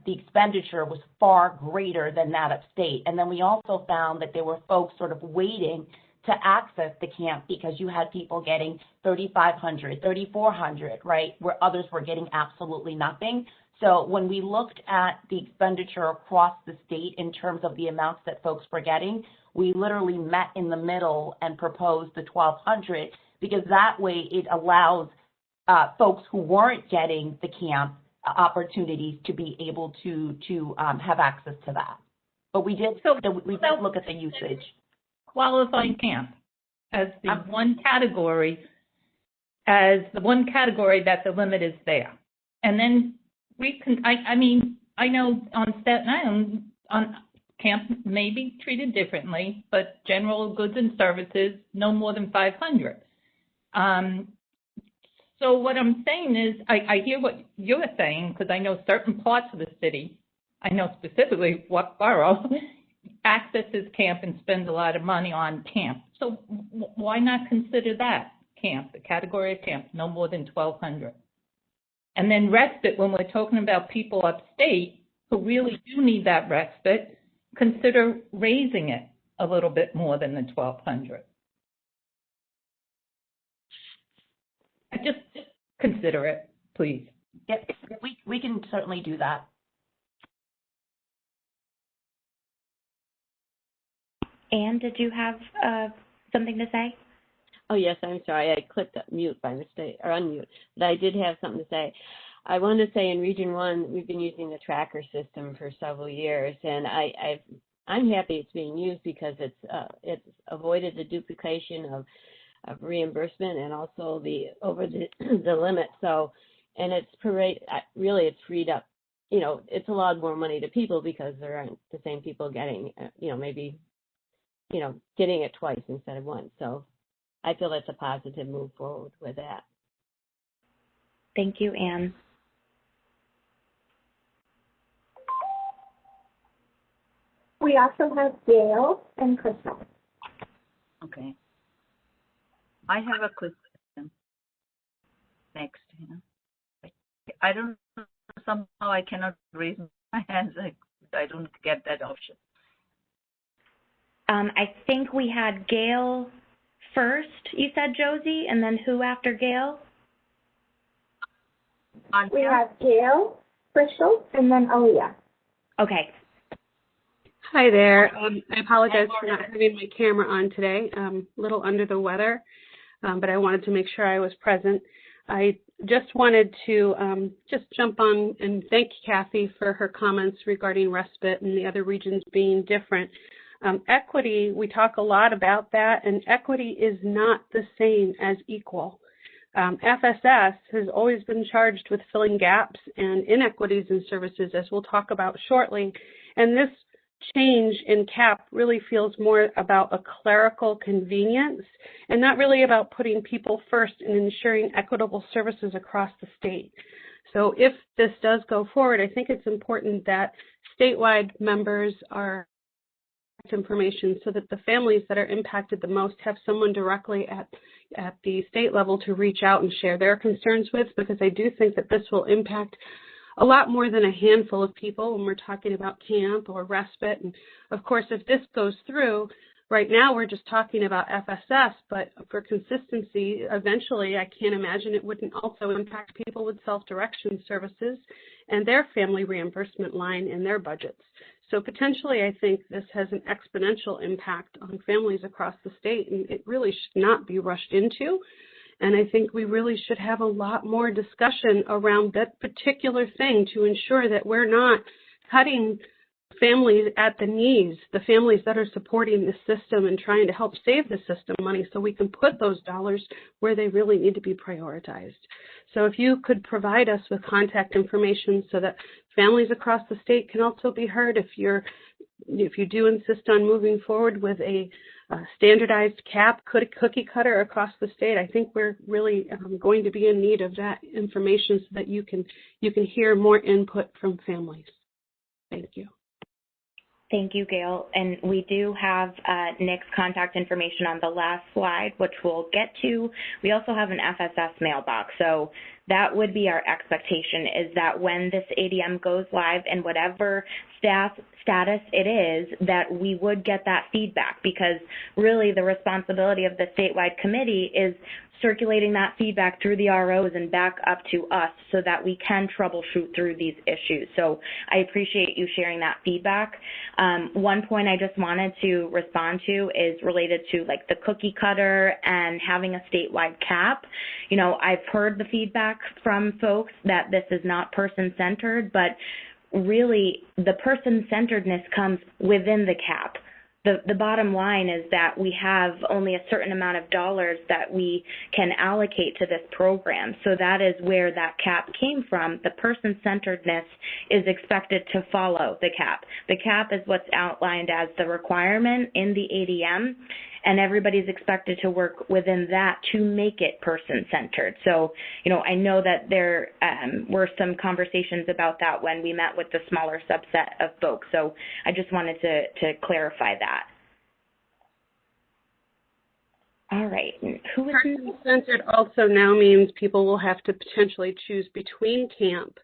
expenditure was far greater than that upstate. And then we also found that there were folks sort of waiting to access the camp because you had people getting $3,500, $3,400, right, where others were getting absolutely nothing. So when we looked at the expenditure across the state in terms of the amounts that folks were getting, we literally met in the middle and proposed the $1,200 because that way it allows folks who weren't getting the camp opportunities to be able to have access to that. But we did look at the usage.
Qualifying camp as the one category that the limit is there. And then I know on Staten Island, on camp may be treated differently, but general goods and services, no more than 500. So what I'm saying is, I hear what you're saying, because I know certain parts of the city, I know specifically what borough, accesses camp and spends a lot of money on camp. So why not consider that camp, the category of camp, no more than 1,200? And then respite, when we're talking about people upstate who really do need that respite, consider raising it a little bit more than the 1,200. Just consider it, please.
Yep, we can certainly do that.
Anne, did you have something to say?
Oh, yes, I'm sorry. I clicked mute by mistake, or unmute, but I did have something to say. I wanted to say in Region 1, we've been using the tracker system for several years, and I'm happy it's being used because it's avoided the duplication of reimbursement and also over the limit. So, and it's freed up, it's allowed more money to people because there aren't the same people getting, maybe getting it twice instead of once. So I feel that's a positive move forward with that.
Thank you, Anne.
We also have Gail and Crystal.
Okay. I have a quick question. Next, I don't know, somehow I cannot raise my hands. I don't get that option.
I think we had Gail first, you said, Josie, and then who after Gail?
We have Gail, Crystal, and then Aaliyah.
Okay.
Hi there. I apologize for not having my camera on today. I'm a little under the weather, but I wanted to make sure I was present. I just wanted to just jump on and thank Kathy for her comments regarding respite and the other regions being different. Equity, we talk a lot about that, and equity is not the same as equal. FSS has always been charged with filling gaps and inequities in services, as we'll talk about shortly, and this change in CAP really feels more about a clerical convenience and not really about putting people first and ensuring equitable services across the state. So if this does go forward, I think it's important that statewide members are information so that the families that are impacted the most have someone directly at the state level to reach out and share their concerns with, because I do think that this will impact a lot more than a handful of people when we're talking about camp or respite. And of course, if this goes through, right now we're just talking about FSS, but for consistency, eventually I can't imagine it wouldn't also impact people with self-direction services and their family reimbursement line in their budgets. So potentially I think this has an exponential impact on families across the state, and it really should not be rushed into. And I think we really should have a lot more discussion around that particular thing to ensure that we're not cutting families at the knees, the families that are supporting the system and trying to help save the system money so we can put those dollars where they really need to be prioritized. So if you could provide us with contact information so that families across the state can also be heard, if you do insist on moving forward with a standardized CAP cookie cutter across the state, I think we're really going to be in need of that information so that you can hear more input from families. Thank you.
Thank you, Gail. And we do have Nick's contact information on the last slide, which we'll get to. We also have an FSS mailbox. So that would be our expectation, is that when this ADM goes live and whatever status it is, that we would get that feedback, because really the responsibility of the statewide committee is circulating that feedback through the ROs and back up to us so that we can troubleshoot through these issues. So I appreciate you sharing that feedback. One point I just wanted to respond to is related to like the cookie cutter and having a statewide cap. You know, I've heard the feedback from folks that this is not person-centered, but really the person-centeredness comes within the cap. The bottom line is that we have only a certain amount of dollars that we can allocate to this program. So that is where that cap came from. The person-centeredness is expected to follow the cap. The cap is what's outlined as the requirement in the ADM, and everybody's expected to work within that to make it person-centered. So, you know, I know that there were some conversations about that when we met with the smaller subset of folks. So I just wanted to clarify that. All right. Who is
person-centered also now means people will have to potentially choose between camp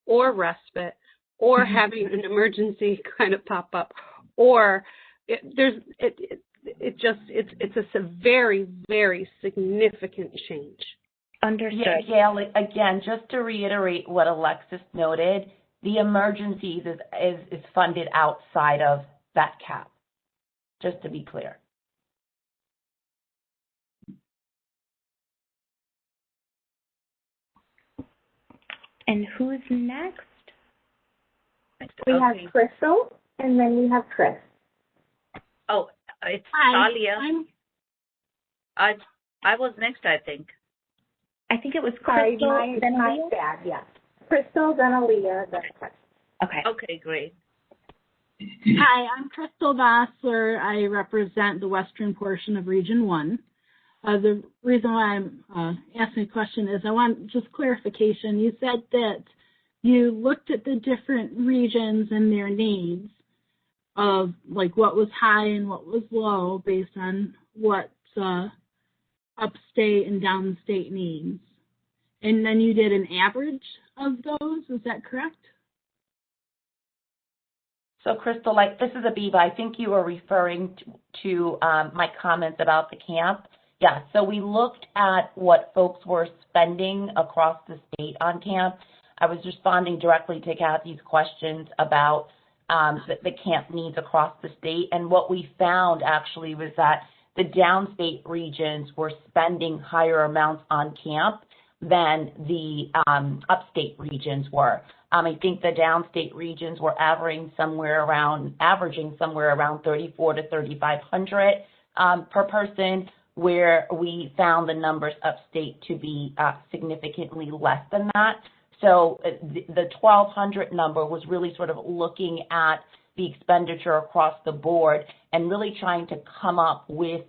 or respite or having an emergency kind of pop up, or it's a very, very significant change.
Understood.
Yeah, Gail, again, just to reiterate what Alexis noted, the emergencies is funded outside of that cap, just to be clear.
And who's next?
We have Crystal, and then we have Chris.
Oh, it's Alia. I was next, I think.
I think it was Crystal.
My bad, yes. Crystal, then Aaliyah, then Chris.
Okay.
Okay, great.
Hi, I'm Crystal Vossler. I represent the western portion of Region 1. The reason why I'm asking a question is I want just clarification. You said that you looked at the different regions and their needs of like what was high and what was low based on what upstate and downstate needs. And then you did an average of those, is that correct?
So, Crystal, like this is Abiba. I think you were referring to my comments about the camp. Yeah, so we looked at what folks were spending across the state on camp. I was responding directly to Kathy's questions about the camp needs across the state. And what we found actually was that the downstate regions were spending higher amounts on camp than the upstate regions were. I think the downstate regions were averaging somewhere around $3,400 to $3,500 per person, where we found the numbers upstate to be significantly less than that. So the 1,200 number was really sort of looking at the expenditure across the board and really trying to come up with,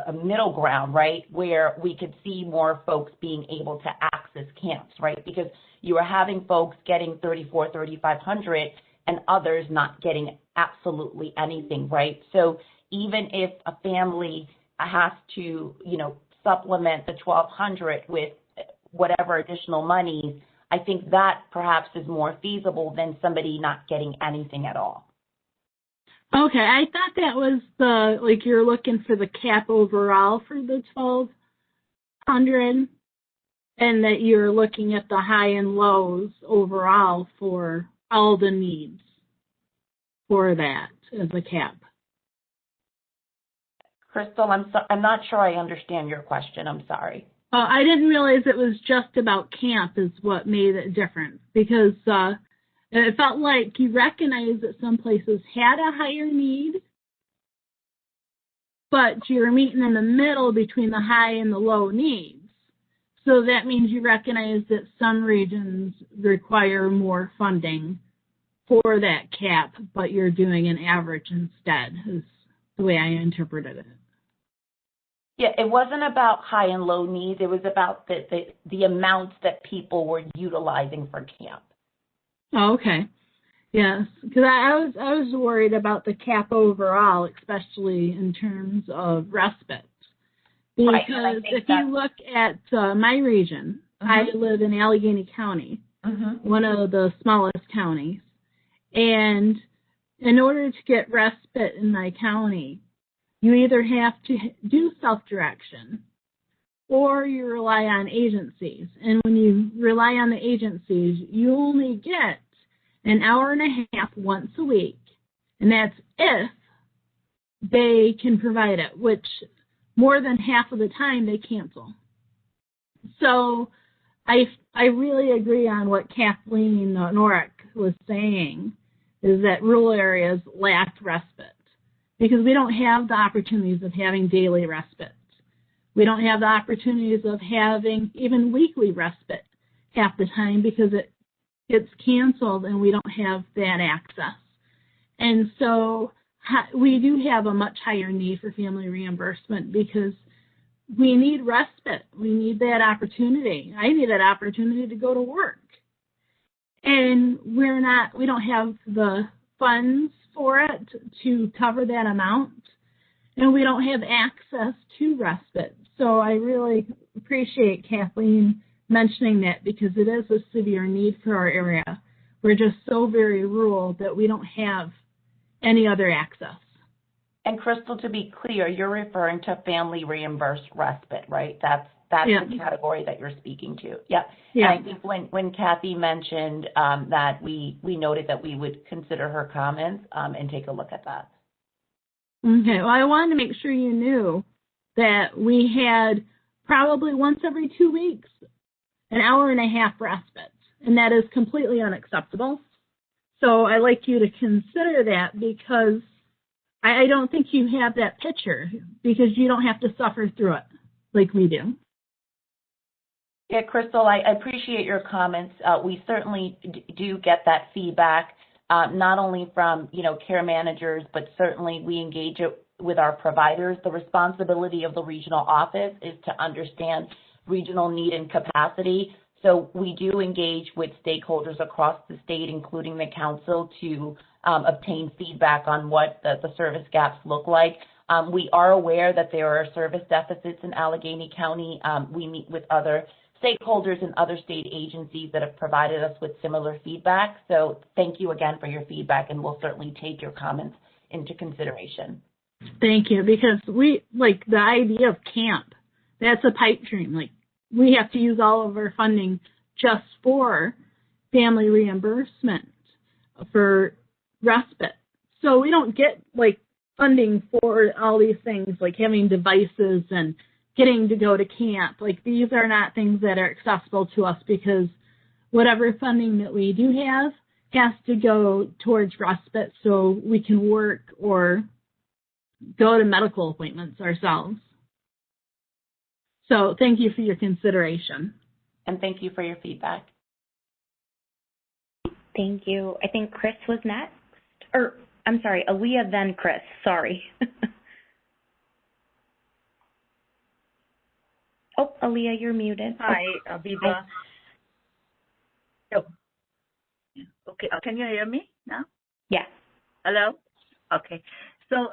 a middle ground, right, where we could see more folks being able to access camps, right? Because you were having folks getting $3,400, $3,500 and others not getting absolutely anything, right? So even if a family has to, supplement the 1,200 with whatever additional money, I think that perhaps is more feasible than somebody not getting anything at all.
Okay, I thought that was you're looking for the cap overall for the 1,200 and that you're looking at the high and lows overall for all the needs for that as a cap.
Crystal, I'm not sure I understand your question. I'm sorry.
I didn't realize it was just about camp is what made it different because it felt like you recognized that some places had a higher need, but you're meeting in the middle between the high and the low needs. So that means you recognize that some regions require more funding for that cap, but you're doing an average instead, is the way I interpreted it.
Yeah, it wasn't about high and low needs. It was about the amounts that people were utilizing for camp.
Oh, okay. Yes, because I was worried about the cap overall, especially in terms of respite. Because
right,
if you look at my region, I live in Allegheny County, one of the smallest counties. And in order to get respite in my county, you either have to do self-direction or you rely on agencies. And when you rely on the agencies, you only get an hour and a half once a week. And that's if they can provide it, which more than half of the time they cancel. So I really agree on what Kathleen Norick was saying, is that rural areas lack respite because we don't have the opportunities of having daily respite. We don't have the opportunities of having even weekly respite half the time because it gets canceled and we don't have that access. And so we do have a much higher need for family reimbursement because we need respite. We need that opportunity. I need that opportunity to go to work. And we don't have the funds for it to cover that amount. And we don't have access to respite. So I really appreciate Kathleen mentioning that because it is a severe need for our area. We're just so very rural that we don't have any other access.
And Crystal, to be clear, you're referring to family reimbursed respite, right? That's the category that you're speaking to. Yep. Yeah. And I think when Kathy mentioned that we noted that we would consider her comments and take a look at that.
Okay. Well, I wanted to make sure you knew that we had probably once every 2 weeks an hour and a half respite, and that is completely unacceptable. So I like you to consider that because I don't think you have that picture because you don't have to suffer through it like we do.
Yeah, Crystal, I appreciate your comments. We certainly do get that feedback. not only from, care managers, but certainly we engage it with our providers. The responsibility of the regional office is to understand regional need and capacity. So we do engage with stakeholders across the state, including the council, to obtain feedback on what the service gaps look like. We are aware that there are service deficits in Allegheny County. We meet with other stakeholders and other state agencies that have provided us with similar feedback. So thank you again for your feedback, and we'll certainly take your comments into consideration.
Thank you, because we, the idea of camp, that's a pipe dream. We have to use all of our funding just for family reimbursement for respite. So we don't get, funding for all these things, like having devices and getting to go to camp. These are not things that are accessible to us, because whatever funding that we do have has to go towards respite so we can work or go to medical appointments ourselves. So thank you for your consideration.
And thank you for your feedback.
Thank you. I think Chris was next. Or, I'm sorry, Aaliyah, then Chris. Sorry. Oh, Aaliyah, you're muted.
Hi, Abiba. Oh. Okay, can you hear me now?
Yes.
Hello? Okay. So,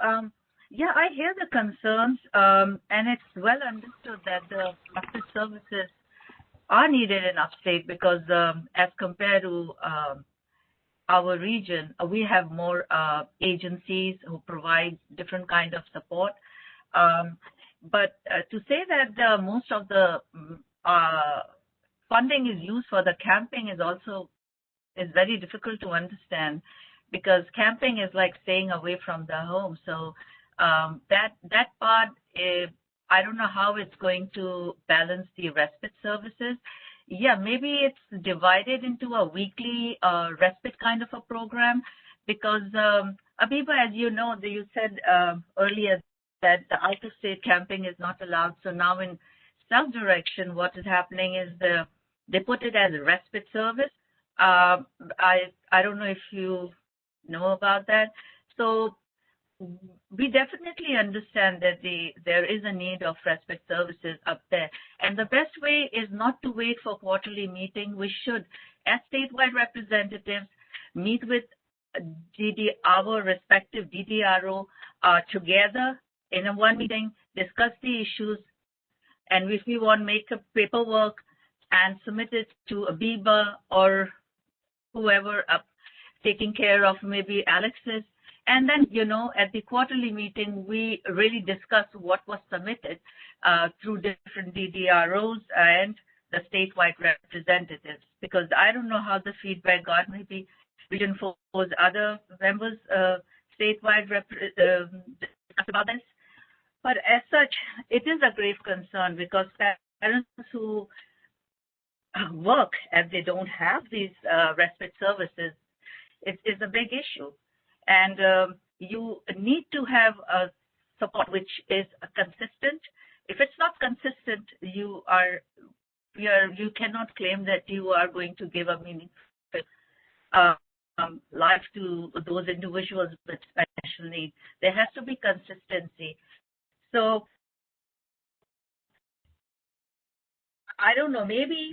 yeah, I hear the concerns, and it's well understood that the hospice services are needed in upstate because as compared to our region, we have more agencies who provide different kind of support. But to say that most of the funding is used for the camping is very difficult to understand, because camping is like staying away from the home. So that part, I don't know how it's going to balance the respite services. Yeah, maybe it's divided into a weekly respite kind of a program, because Abiba, as you know, you said earlier that the out-of-state camping is not allowed. So now in self-direction, what is happening is they put it as a respite service. I don't know if you know about that. So we definitely understand that there is a need of respite services up there. And the best way is not to wait for quarterly meeting. We should, as statewide representatives, meet with our respective DDRO together in a one meeting, discuss the issues, and if we want to make a paperwork and submit it to Abiba or whoever taking care of maybe Alex's. And then, at the quarterly meeting, we really discuss what was submitted through different DDROs and the statewide representatives, because I don't know how the feedback got. Maybe Region 4's other members statewide discuss about this. But as such, it is a grave concern, because parents who work and they don't have these respite services, it is a big issue. And you need to have a support which is consistent. If it's not consistent, you cannot claim that you are going to give a meaningful life to those individuals with special needs. There has to be consistency. So I don't know, maybe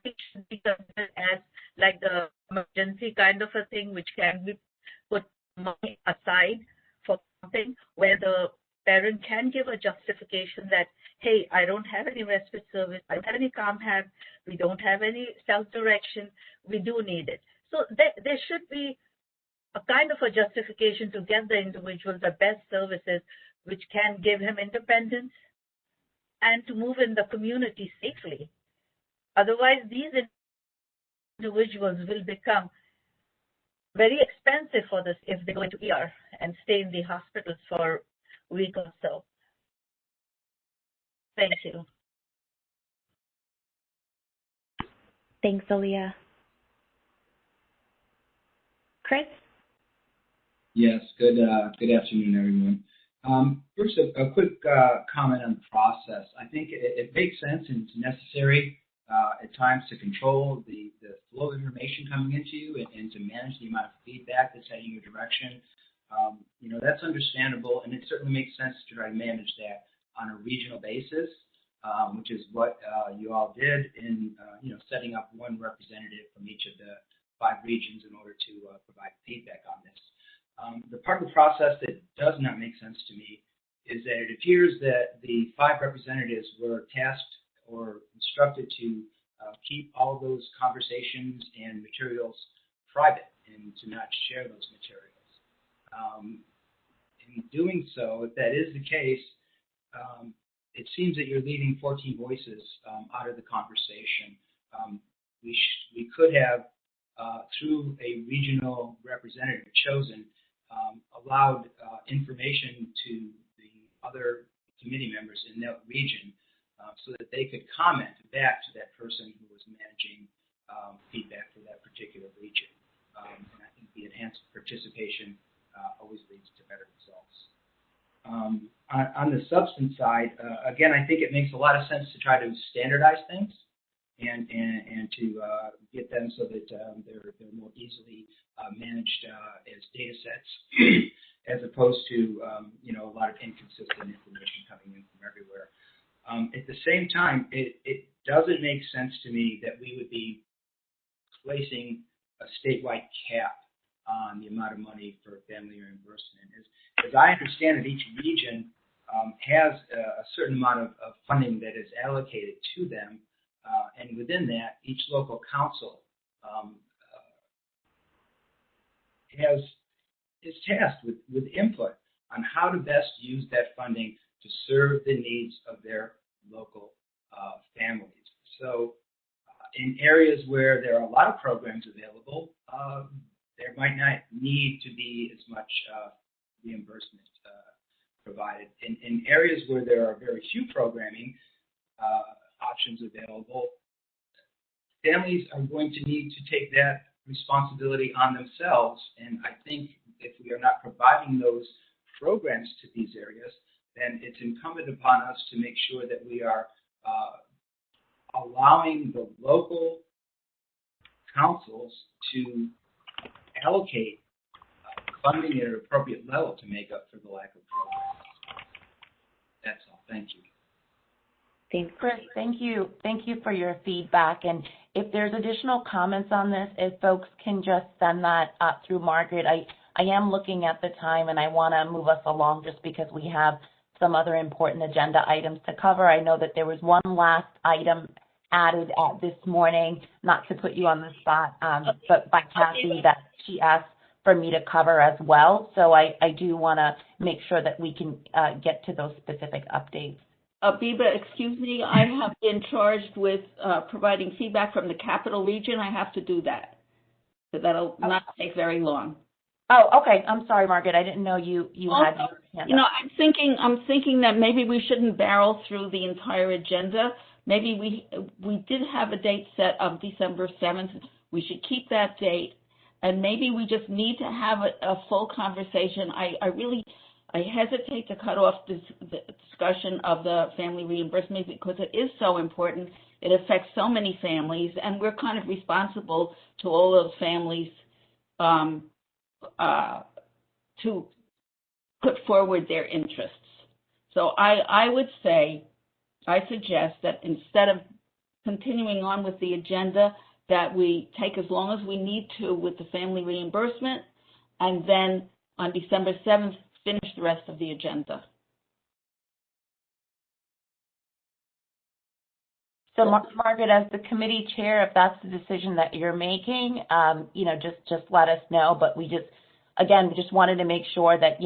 it should be considered as like the emergency kind of a thing, which can be put money aside for something where the parent can give a justification that, hey, I don't have any respite service, I don't have any ComHab, we don't have any self-direction, we do need it. So there should be a kind of a justification to get the individual the best services which can give him independence and to move in the community safely. Otherwise, these individuals will become very expensive for this if they go into ER and stay in the hospitals for a week or so. Thank you.
Thanks, Aaliyah. Chris?
Yes, good afternoon, everyone. First, a quick comment on the process. I think it makes sense and it's necessary at times to control the flow of information coming into you and to manage the amount of feedback that's heading your direction. That's understandable, and it certainly makes sense to try to manage that on a regional basis, which is what you all did in setting up one representative from each of the 5 regions in order to provide feedback on this. The part of the process that does not make sense to me is that it appears that the 5 representatives were tasked or instructed to keep all of those conversations and materials private and to not share those materials. In doing so, if that is the case, it seems that you're leaving 14 voices out of the conversation. We could have, through a regional representative chosen, allowed information to the other committee members in that region so that they could comment back to that person who was managing feedback for that particular region. And I think the enhanced participation always leads to better results. On the substance side, again, I think it makes a lot of sense to try to standardize things and to get them so that they're more easily managed as data sets, as opposed to a lot of inconsistent information coming in from everywhere. At the same time, it doesn't make sense to me that we would be placing a statewide cap on the amount of money for family reimbursement. As I understand it, each region has a certain amount of funding that is allocated to them, and within that, each local council is tasked with input on how to best use that funding to serve the needs of their local families. So in areas where there are a lot of programs available, there might not need to be as much reimbursement provided. In areas where there are very few programming options available, families are going to need to take that responsibility on themselves. And I think if we are not providing those programs to these areas, then it's incumbent upon us to make sure that we are allowing the local councils to allocate funding at an appropriate level to make up for the lack of programs. That's all. Thank you.
Thanks.
Chris, thank you. Thank you for your feedback. And if there's additional comments on this, if folks can just send that up through Margaret. I am looking at the time, and I want to move us along just because we have some other important agenda items to cover. I know that there was one last item added this morning, not to put you on the spot, but by Kathy that she asked for me to cover as well. So I do want to make sure that we can get to those specific updates.
Biba, excuse me, I have been charged with providing feedback from the Capital Region. I have to do that. So that'll not take very long.
Oh, okay. I'm sorry, Margaret. I didn't know you had your hand up.
I'm thinking that maybe we shouldn't barrel through the entire agenda. Maybe we did have a date set of December 7th. We should keep that date, and maybe we just need to have a full conversation. I hesitate to cut off the discussion of the family reimbursement because it is so important. It affects so many families, and we're kind of responsible to all those families to put forward their interests. So I suggest that instead of continuing on with the agenda, that we take as long as we need to with the family reimbursement, and then on December 7th, finish the rest of the agenda.
So, Margaret, as the committee chair, if that's the decision that you're making, just let us know. But we just wanted to make sure that,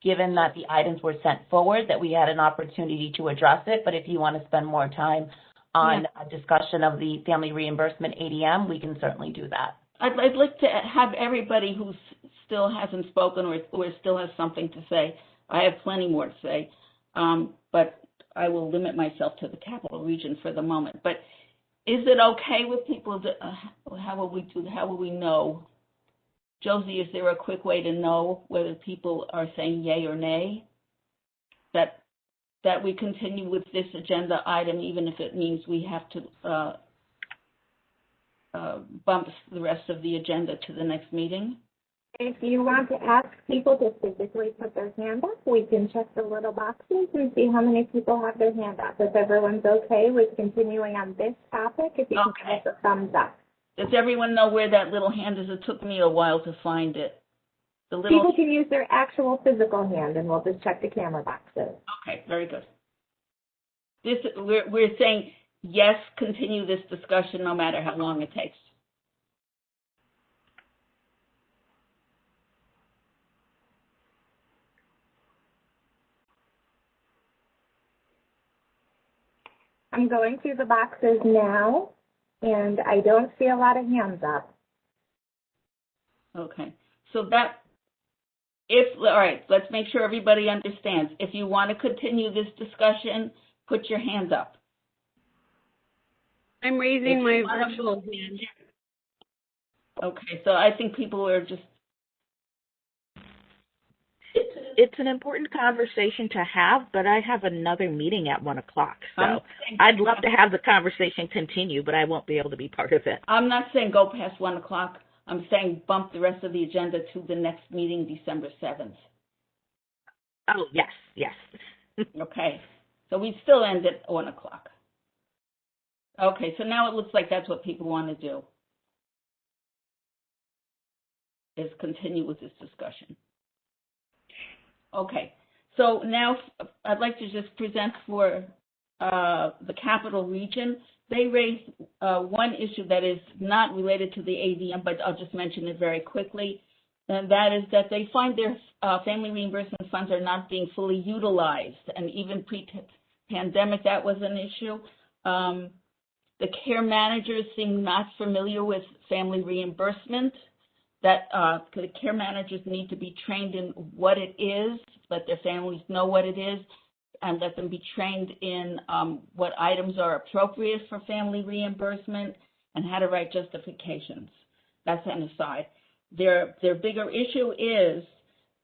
given that the items were sent forward, that we had an opportunity to address it. But if you want to spend more time on a discussion of the family reimbursement ADM, we can certainly do that.
I'd like to have everybody who still hasn't spoken or still has something to say. I have plenty more to say, but I will limit myself to the Capital Region for the moment. But is it okay with people? How will we do? How will we know? Josie, is there a quick way to know whether people are saying yay or nay? That that we continue with this agenda item, even if it means we have to bump the rest of the agenda to the next meeting?
If you want to ask people to physically put their hand up, we can check the little boxes and see how many people have their hand up. If everyone's okay with continuing on this topic, if you can give us a thumbs up.
Does everyone know where that little hand is? It took me a while to find it. The little...
People can use their actual physical hand, and we'll just check the camera boxes.
Okay, very good. We're saying, yes, continue this discussion no matter how long it takes.
I'm going through the boxes now, and I don't see a lot of hands up.
Okay, so all right, let's make sure everybody understands. If you want to continue this discussion, put your hands up.
I'm raising my virtual hand.
Okay, so I think people are just...
It's an important conversation to have, but I have another meeting at 1 o'clock, so I'd love to have the conversation continue, but I won't be able to be part of it.
I'm not saying go past 1 o'clock. I'm saying bump the rest of the agenda to the next meeting, December 7th.
Oh, yes.
Okay, so we still end at 1 o'clock. Okay, so now it looks like that's what people want to do, is continue with this discussion. Okay, so now I'd like to just present for the Capital Region. They raised one issue that is not related to the ADM, but I'll just mention it very quickly, and that is that they find their family reimbursement funds are not being fully utilized, and even pre-pandemic that was an issue. The care managers seem not familiar with family reimbursement. That the care managers need to be trained in what it is, let their families know what it is, and let them be trained in what items are appropriate for family reimbursement and how to write justifications. That's an aside. Their bigger issue is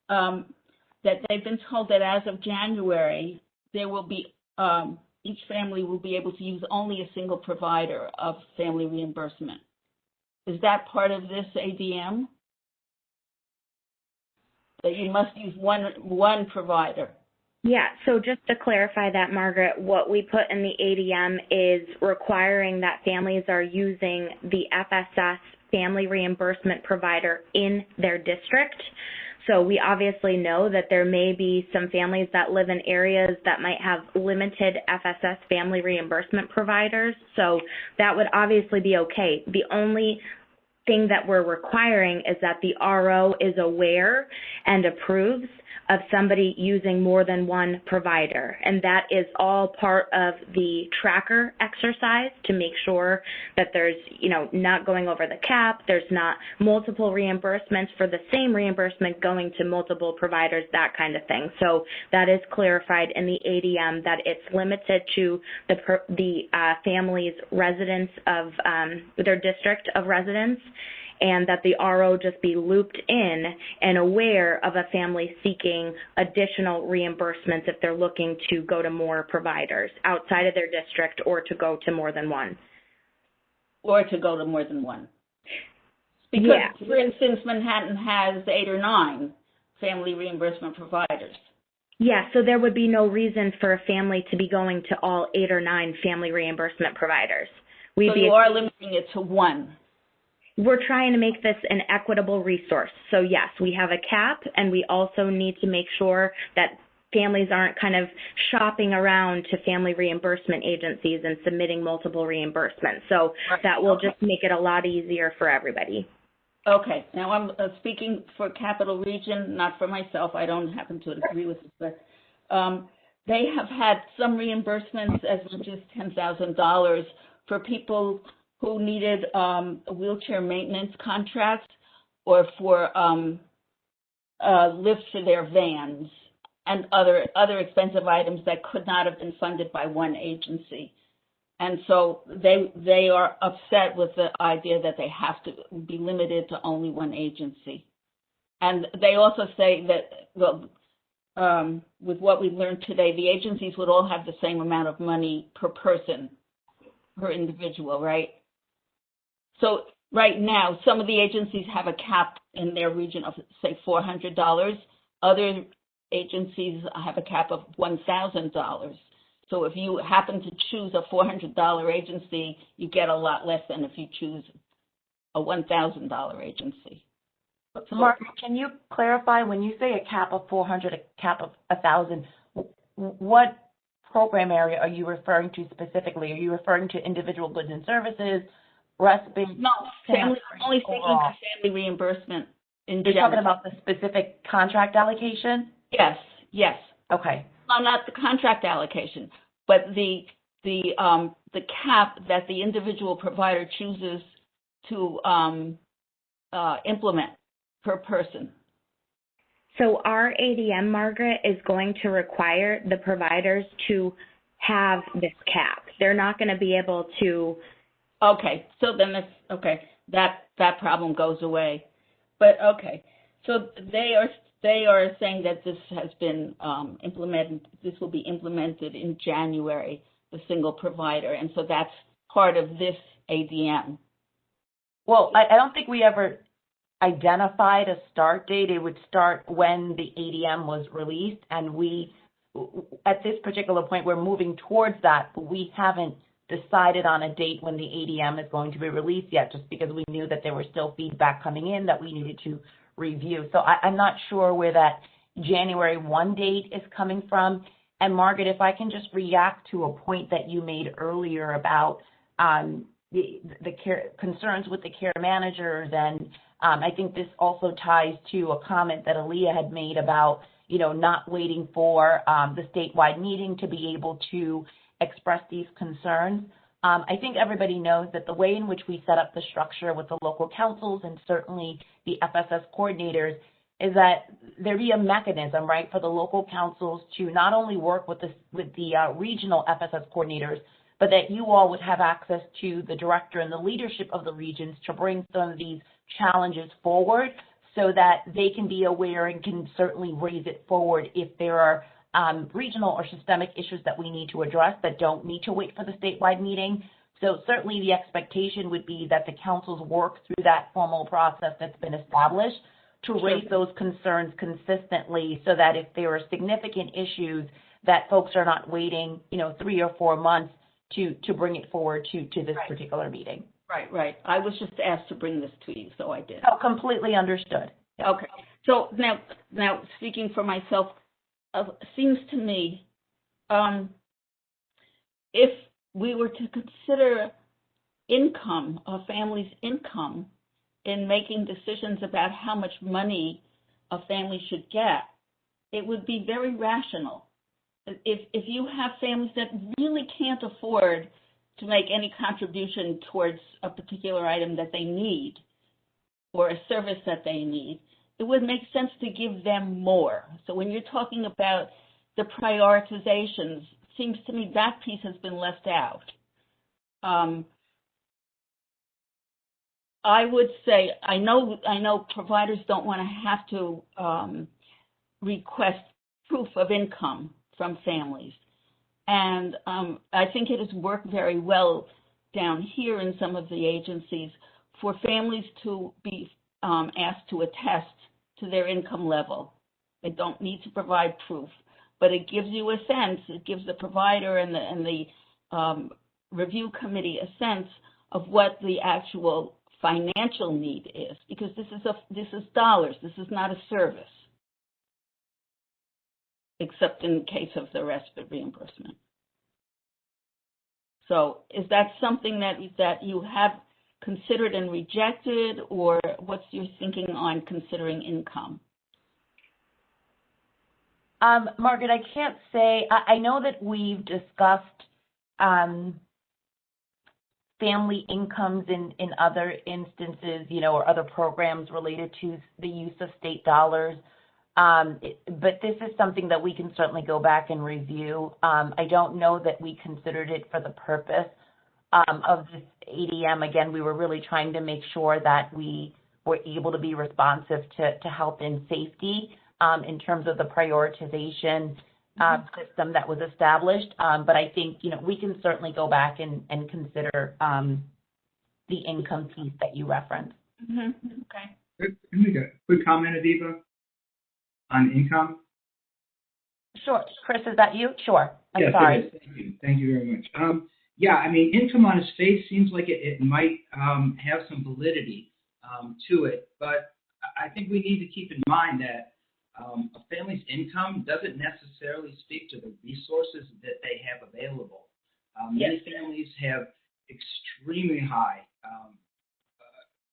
that they've been told that as of January, there will be each family will be able to use only a single provider of family reimbursement. Is that part of this ADM? That you must use one provider?
Yeah, so just to clarify that, Margaret, what we put in the ADM is requiring that families are using the FSS family reimbursement provider in their district. So we obviously know that there may be some families that live in areas that might have limited FSS family reimbursement providers. So that would obviously be okay. The only thing that we're requiring is that the RO is aware and approves of somebody using more than one provider. And that is all part of the tracker exercise to make sure that there's, not going over the cap, there's not multiple reimbursements for the same reimbursement going to multiple providers, that kind of thing. So that is clarified in the ADM that it's limited to the family's residence of their district of residence, and that the RO just be looped in and aware of a family seeking additional reimbursements if they're looking to go to more providers outside of their district or to go to more than one.
Because, for instance, Manhattan has 8 or 9 family reimbursement providers.
Yeah, so there would be no reason for a family to be going to all 8 or 9 family reimbursement providers.
So you are limiting it to one.
We're trying to make this an equitable resource. So yes, we have a cap, and we also need to make sure that families aren't kind of shopping around to family reimbursement agencies and submitting multiple reimbursements. So that will just make it a lot easier for everybody.
Okay. Now I'm speaking for Capital Region, not for myself. I don't happen to agree with this, but they have had some reimbursements as much as $10,000 for people who needed a wheelchair maintenance contract or for lifts for their vans and other expensive items that could not have been funded by one agency. And so they are upset with the idea that they have to be limited to only one agency. And they also say that, well, with what we learned today, the agencies would all have the same amount of money per person, per individual, right? So right now, some of the agencies have a cap in their region of, say, $400. Other agencies have a cap of $1,000. So if you happen to choose a $400 agency, you get a lot less than if you choose a $1,000 agency.
So Mark, can you clarify, when you say a cap of 400, a cap of 1,000, what program area are you referring to specifically? Are you referring to individual goods and services, respite?
No, family, only thinking of family reimbursement in general.
You're talking about the specific contract allocation?
Yes, yes.
Okay.
No, not the contract allocation, but the cap that the individual provider chooses to implement per person.
So our ADM, Margaret, is going to require the providers to have this cap. They're not going to be able to.
Okay, so then that's okay. That problem goes away. But okay, so they are saying that this has been implemented. This will be implemented in January, the single provider, and so that's part of this ADM.
Well, I don't think we ever identified a start date. It would start when the ADM was released, and we, at this particular point, we're moving towards that, but we haven't decided on a date when the ADM is going to be released yet, just because we knew that there was still feedback coming in that we needed to review. So I'm not sure where that January 1 date is coming from. And Margaret, if I can just react to a point that you made earlier about the care concerns with the care managers, and I think this also ties to a comment that Aaliyah had made about, not waiting for the statewide meeting to be able to express these concerns. I think everybody knows that the way in which we set up the structure with the local councils and certainly the FSS coordinators is that there be a mechanism, right, for the local councils to not only work with the regional FSS coordinators, but that you all would have access to the director and the leadership of the regions to bring some of these challenges forward so that they can be aware and can certainly raise it forward if there are regional or systemic issues that we need to address that don't need to wait for the statewide meeting. So certainly the expectation would be that the councils work through that formal process that's been established to raise those concerns consistently so that if there are significant issues that folks are not waiting, 3 or 4 months to bring it forward to this particular meeting.
Right. I was just asked to bring this to you, so I did.
Oh, completely understood.
Yep. Okay. So now speaking for myself, seems to me, if we were to consider income, a family's income, in making decisions about how much money a family should get, it would be very rational. If you have families that really can't afford to make any contribution towards a particular item that they need or a service that they need, it would make sense to give them more. So when you're talking about the prioritizations, it seems to me that piece has been left out. I would say, I know providers don't want to have to request proof of income from families. And I think it has worked very well down here in some of the agencies for families to be asked to attest to their income level. They don't need to provide proof, but it gives you a sense, it gives the provider and the review committee a sense of what the actual financial need is, because this is dollars, this is not a service, except in the case of the respite reimbursement. So is that something that you have considered and rejected, or what's your thinking on considering income?
Margaret, I can't say. I know that we've discussed family incomes in other instances, or other programs related to the use of state dollars. But this is something that we can certainly go back and review. I don't know that we considered it for the purpose of this ADM. Again, we were really trying to make sure that we were able to be responsive to health and safety. in terms of the prioritization system that was established. But I think, we can certainly go back and consider the income piece that you referenced.
Okay.
Can I make a quick comment, Aviva, on income?
Sure. Chris, is that you? Sure. I'm
yes,
sorry.
It is. Thank you. Thank you very much. Yeah, I mean, income on its face seems like it might have some validity to it, but I think we need to keep in mind that a family's income doesn't necessarily speak to the resources that they have available. Many families have extremely high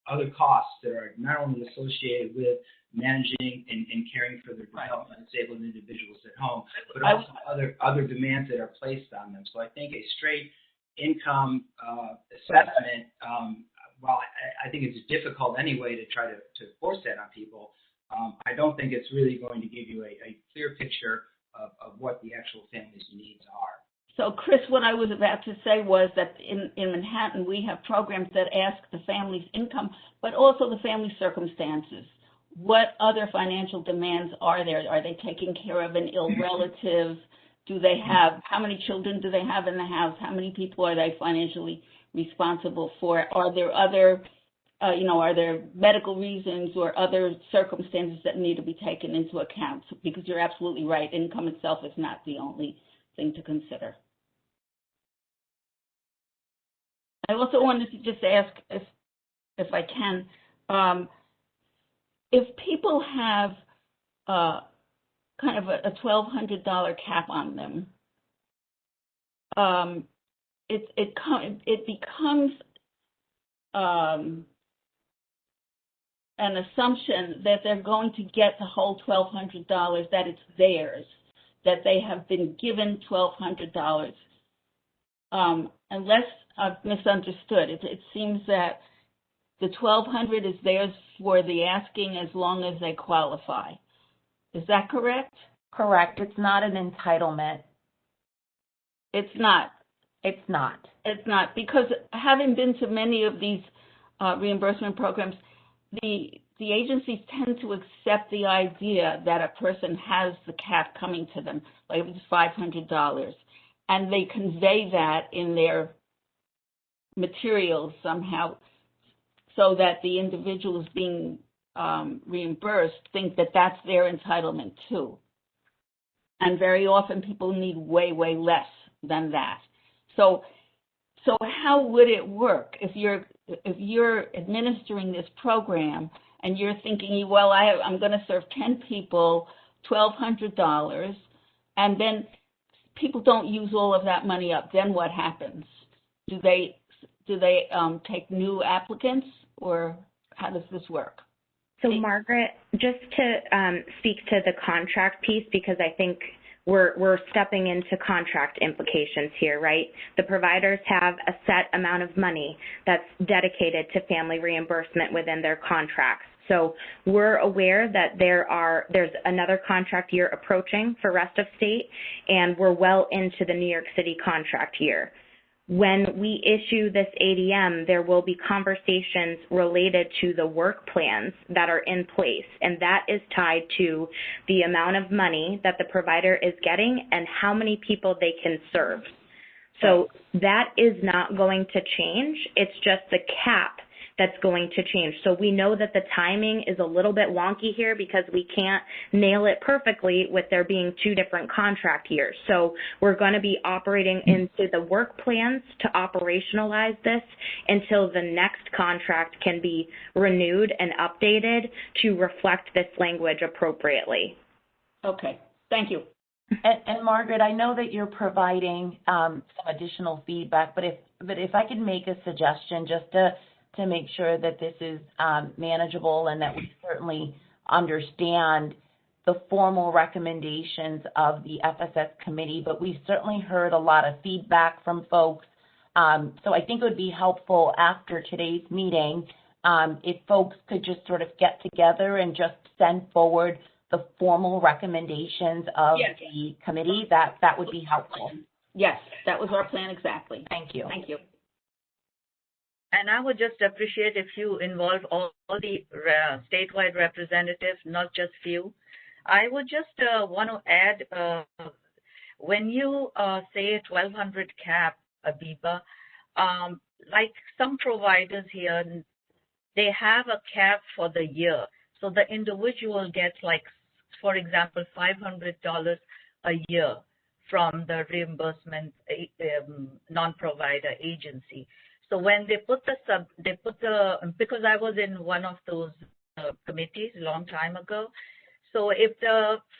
other costs that are not only associated with managing and caring for their developmentally disabled individuals at home, but also other demands that are placed on them. So I think a straight income assessment, while I think it's difficult anyway to try to force that on people, I don't think it's really going to give you a clear picture of what the actual family's needs are.
So, Chris, what I was about to say was that in Manhattan, we have programs that ask the family's income, but also the family circumstances. What other financial demands are there? Are they taking care of an ill relative? Do they have, how many children do they have in the house? How many people are they financially responsible for? Are there other, are there medical reasons or other circumstances that need to be taken into account? Because you're absolutely right, income itself is not the only thing to consider. I also wanted to just ask, if I can, if people have kind of a $1,200 cap on them, it becomes an assumption that they're going to get the whole $1,200, that it's theirs, that they have been given $1,200. Unless I've misunderstood, it seems that the $1,200 is theirs for the asking as long as they qualify. Is that correct?
Correct. It's not an entitlement.
It's not.
It's not.
It's not, because having been to many of these reimbursement programs, the agencies tend to accept the idea that a person has the cap coming to them, like it's $500, and they convey that in their materials somehow, so that the individuals being reimbursed think that that's their entitlement too. And very often people need way, way less than that. So how would it work if you're administering this program and you're thinking, well, I'm going to serve 10 people, $1,200, and then people don't use all of that money up? Then what happens? Do they take new applicants, or how does this work?
So, Margaret, just to speak to the contract piece, because I think we're stepping into contract implications here, right? The providers have a set amount of money that's dedicated to family reimbursement within their contracts. So we're aware that there's another contract year approaching for rest of state, and we're well into the New York City contract year. When we issue this ADM, there will be conversations related to the work plans that are in place, and that is tied to the amount of money that the provider is getting and how many people they can serve. So that is not going to change. It's just the cap that's going to change. So we know that the timing is a little bit wonky here because we can't nail it perfectly with there being two different contract years. So we're going to be operating into the work plans to operationalize this until the next contract can be renewed and updated to reflect this language appropriately.
Okay, thank you.
And Margaret, I know that you're providing some additional feedback, but if I could make a suggestion just to make sure that this is manageable and that we certainly understand the formal recommendations of the FSS committee, but we've certainly heard a lot of feedback from folks. So I think it would be helpful after today's meeting if folks could just sort of get together and just send forward the formal recommendations of the committee. That would be helpful.
Yes, that was our plan exactly.
Thank you.
Thank you.
And I would just appreciate if you involve all the statewide representatives, not just few. I would just want to add, when you say 1,200 cap, Abiba, like some providers here, they have a cap for the year. So the individual gets, like, for example, $500 a year from the reimbursement non-provider agency. So when they put because I was in one of those committees a long time ago. So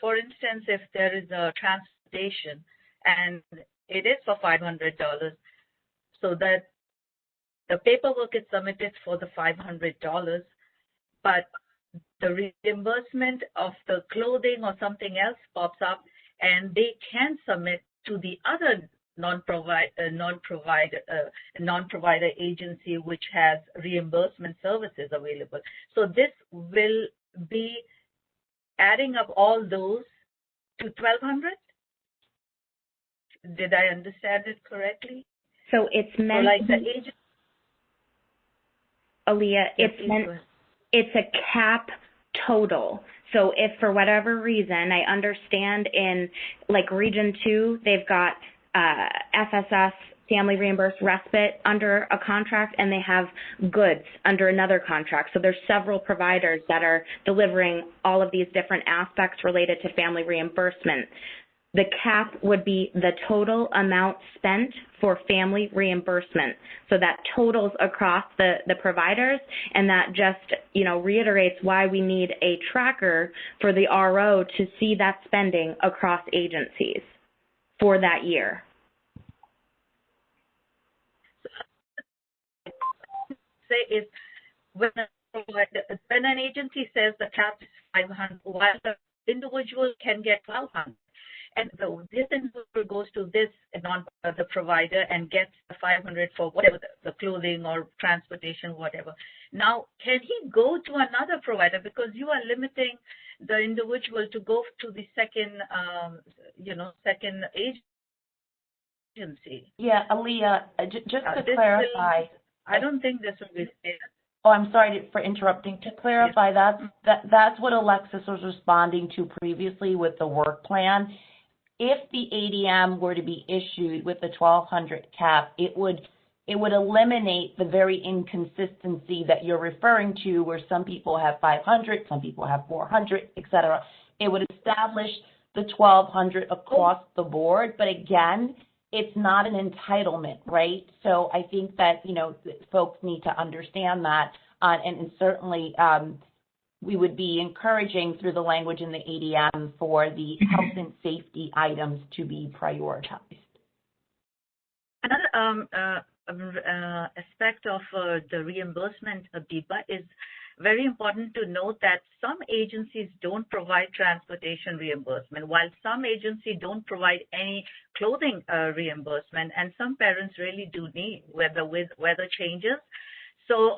for instance, if there is a transportation and it is for $500, so that the paperwork is submitted for the $500, but the reimbursement of the clothing or something else pops up, and they can submit to the other non-provider agency which has reimbursement services available. So this will be adding up all those to 1,200. Did I understand it correctly?
So it's meant,
so like the agent.
Aaliyah, it's a cap total. So if for whatever reason, I understand in like Region 2, they've got FSS, family reimbursed respite under a contract, and they have goods under another contract. So there's several providers that are delivering all of these different aspects related to family reimbursement. The cap would be the total amount spent for family reimbursement. So that totals across the providers, and that just, reiterates why we need a tracker for the RO to see that spending across agencies for that year.
Say is when an agency says the cap is 500, while the individual can get 1,200. And this individual goes to the provider and gets the 500 for whatever the clothing or transportation, whatever. Now, can he go to another provider, because you are limiting the individual to go to the second agency?
Yeah, Aaliyah, just to clarify.
I don't think this will be fair.
Oh, I'm sorry for interrupting. To clarify, that's what Alexis was responding to previously with the work plan. If the ADM were to be issued with the 1,200 cap, it would eliminate the very inconsistency that you're referring to, where some people have 500, some people have 400, et cetera. It would establish the 1,200 across the board, but again, it's not an entitlement, right? So I think that, folks need to understand that, and certainly we would be encouraging through the language in the ADM for the health and safety items to be prioritized.
Another aspect of the reimbursement, Abiba, is very important to note that some agencies don't provide transportation reimbursement, while some agencies don't provide any clothing reimbursement, and some parents really do need weather changes. So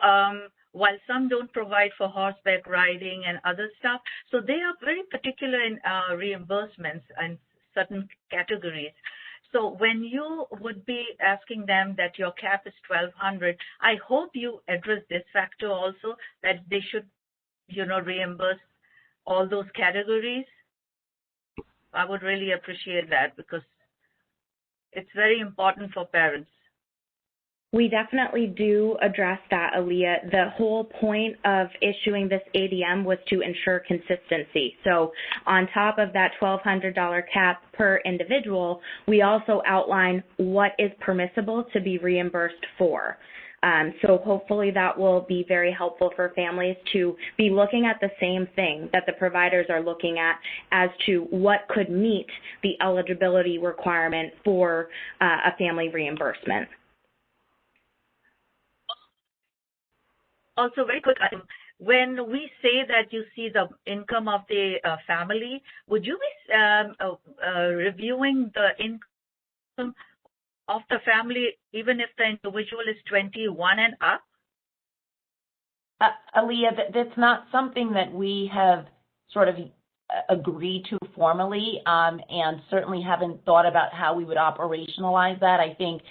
while some don't provide for horseback riding and other stuff, so they are very particular in reimbursements and certain categories. So when you would be asking them that your cap is 1,200, I hope you address this factor also, that they should, reimburse all those categories. I would really appreciate that, because it's very important for parents.
We definitely do address that, Aaliyah. The whole point of issuing this ADM was to ensure consistency. So on top of that $1,200 cap per individual, we also outline what is permissible to be reimbursed for. So hopefully that will be very helpful for families to be looking at the same thing that the providers are looking at as to what could meet the eligibility requirement for a family reimbursement.
Also, very quick item. When we say that you see the income of the family, would you be reviewing the income of the family even if the individual is 21 and up?
Aaliyah, that's not something that we have sort of agreed to formally, and certainly haven't thought about how we would operationalize that. I think,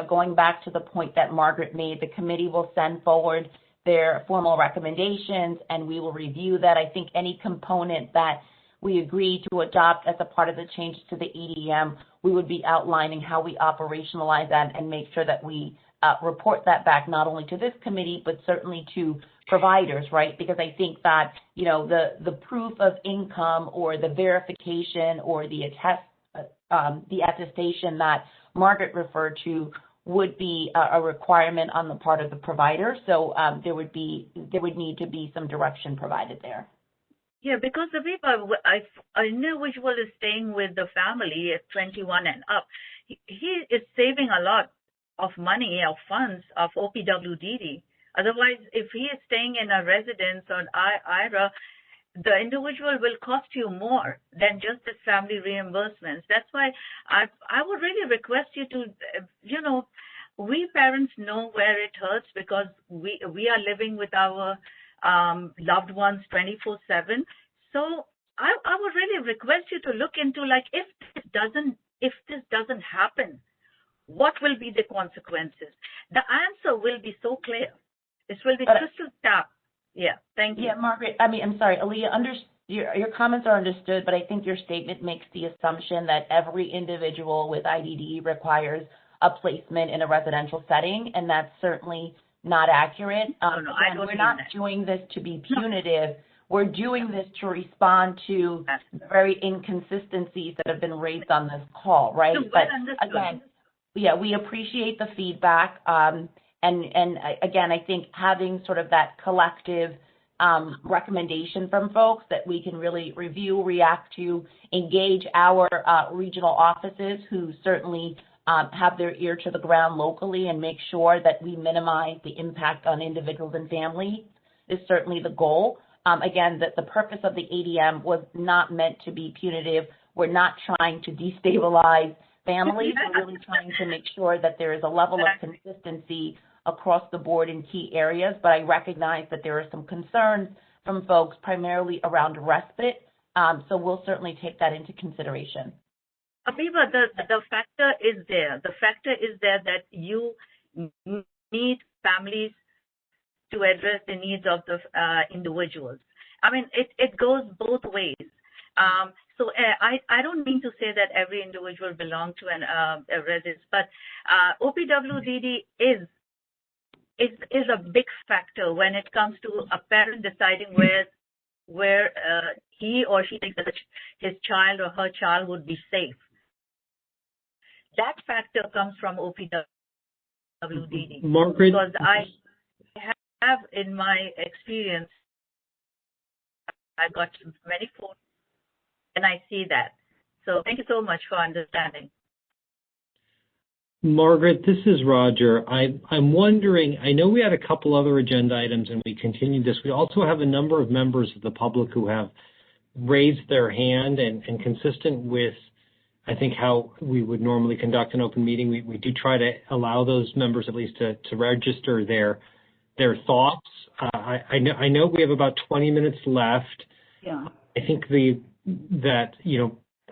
going back to the point that Margaret made, the committee will send forward their formal recommendations, and we will review that. I think any component that we agree to adopt as a part of the changes to the EDM, we would be outlining how we operationalize that and make sure that we report that back not only to this committee, but certainly to providers, right? Because I think that, you know, the proof of income or the verification or the attestation that Margaret referred to would be a requirement on the part of the provider. So there would need to be some direction provided there.
Yeah, because the people, an individual is staying with the family at 21 and up, he is saving a lot of money, of funds, of OPWDD. Otherwise, if he is staying in a residence or IRA, the individual will cost you more than just the family reimbursements. That's why I would really request you to, you know, we parents know where it hurts because we are living with our loved ones 24/7. So I would really request you to look into, like, if this doesn't happen, what will be the consequences? The answer will be so clear. This will be crystal clear. Yeah, thank you.
Yeah, Margaret, I'm sorry, Aaliyah, your comments are understood, but I think your statement makes the assumption that every individual with IDD requires a placement in a residential setting, and that's certainly not accurate.
No,
we're not doing this to be punitive. We're doing this to respond to the very inconsistencies that have been raised on this call, right? But again, yeah, we appreciate the feedback. And again, I think having sort of that collective recommendation from folks that we can really review, react to, engage our regional offices who certainly have their ear to the ground locally and make sure that we minimize the impact on individuals and families is certainly the goal. Again, the purpose of the ADM was not meant to be punitive. We're not trying to destabilize families. We're really trying to make sure that there is a level of consistency across the board in key areas, but I recognize that there are some concerns from folks primarily around respite, so we'll certainly take that into consideration.
Abiba, the factor is there. The factor is there that you need families to address the needs of the individuals. I mean, it goes both ways. So I don't mean to say that every individual belongs to a residence, but OPWDD is a big factor when it comes to a parent deciding where he or she thinks that his child or her child would be safe. That factor comes from OPWDD.
Margaret,
because I have in my experience, I got many photos and I see that. So thank you so much for understanding.
Margaret, this is Roger. I'm wondering, I know we had a couple other agenda items and we continued this. We also have a number of members of the public who have raised their hand and consistent with, I think, how we would normally conduct an open meeting. We do try to allow those members at least to register their thoughts. I know we have about 20 minutes left.
Yeah.
I think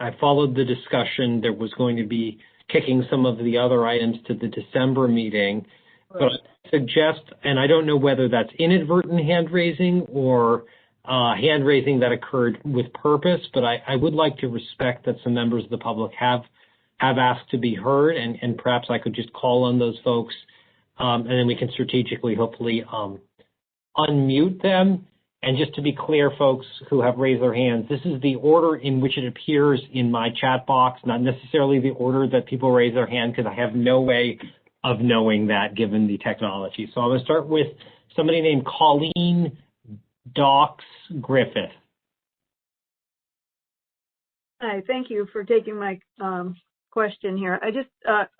I followed the discussion. There was going to be kicking some of the other items to the December meeting. Right. But I suggest, and I don't know whether that's inadvertent hand raising or hand raising that occurred with purpose, but I would like to respect that some members of the public have asked to be heard, and perhaps I could just call on those folks, and then we can strategically, hopefully, unmute them. And just to be clear, folks who have raised their hands, this is the order in which it appears in my chat box, not necessarily the order that people raise their hand, because I have no way of knowing that given the technology. So I'm going to start with somebody named Colleen Docs Griffith.
Hi, thank you for taking my question here. I just,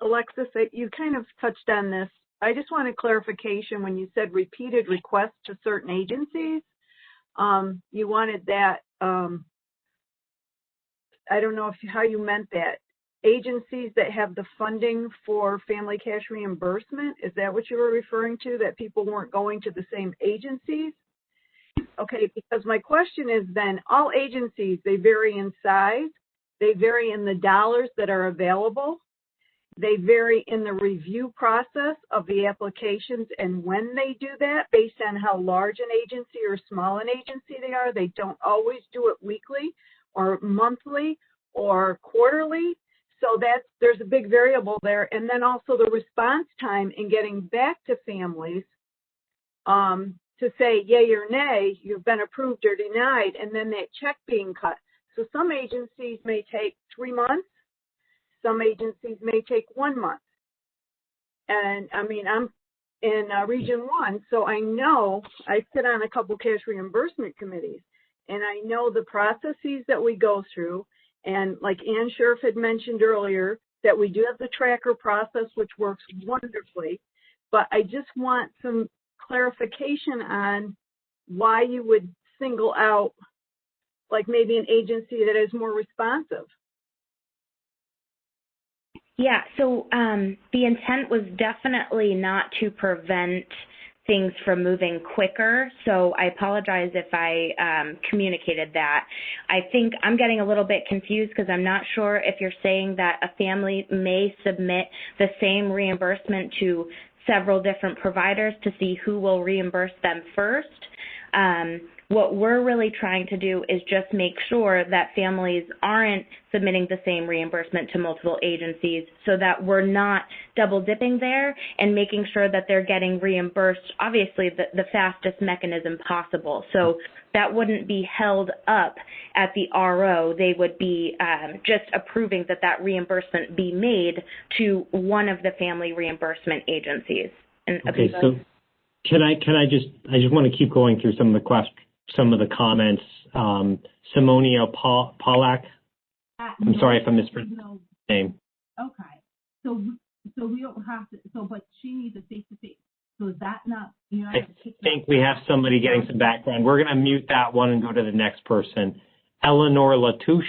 Alexis, you kind of touched on this. I just wanted clarification when you said repeated requests to certain agencies. You wanted that, I don't know how you meant that. Agencies that have the funding for family cash reimbursement, is that what you were referring to, that people weren't going to the same agencies? Okay, because my question is then, all agencies, they vary in size, they vary in the dollars that are available, they vary in the review process of the applications and when they do that based on how large an agency or small an agency they are. They don't always do it weekly or monthly or quarterly. So there's a big variable there. And then also the response time in getting back to families to say yay or nay, you've been approved or denied, and then that check being cut. So some agencies may take 3 months. Some agencies may take 1 month. And I mean, I'm in Region 1, so I know I sit on a couple cash reimbursement committees, and I know the processes that we go through. And like Ann Sheriff had mentioned earlier, that we do have the tracker process, which works wonderfully. But I just want some clarification on why you would single out, like maybe an agency that is more responsive.
Yeah, so the intent was definitely not to prevent things from moving quicker, so I apologize if I communicated that. I think I'm getting a little bit confused because I'm not sure if you're saying that a family may submit the same reimbursement to several different providers to see who will reimburse them first. What we're really trying to do is just make sure that families aren't submitting the same reimbursement to multiple agencies so that we're not double dipping there and making sure that they're getting reimbursed, obviously, the fastest mechanism possible. So that wouldn't be held up at the RO. They would be just approving that reimbursement be made to one of the family reimbursement agencies. And
okay, so I just want to keep going through some of the comments. Simonia Pollack. I'm sorry if I mispronounced the name.
Okay. So we don't have to, but she needs a face-to-face. So is that not,
I think we have somebody getting some background. We're going to mute that one and go to the next person. Eleanor Latouche.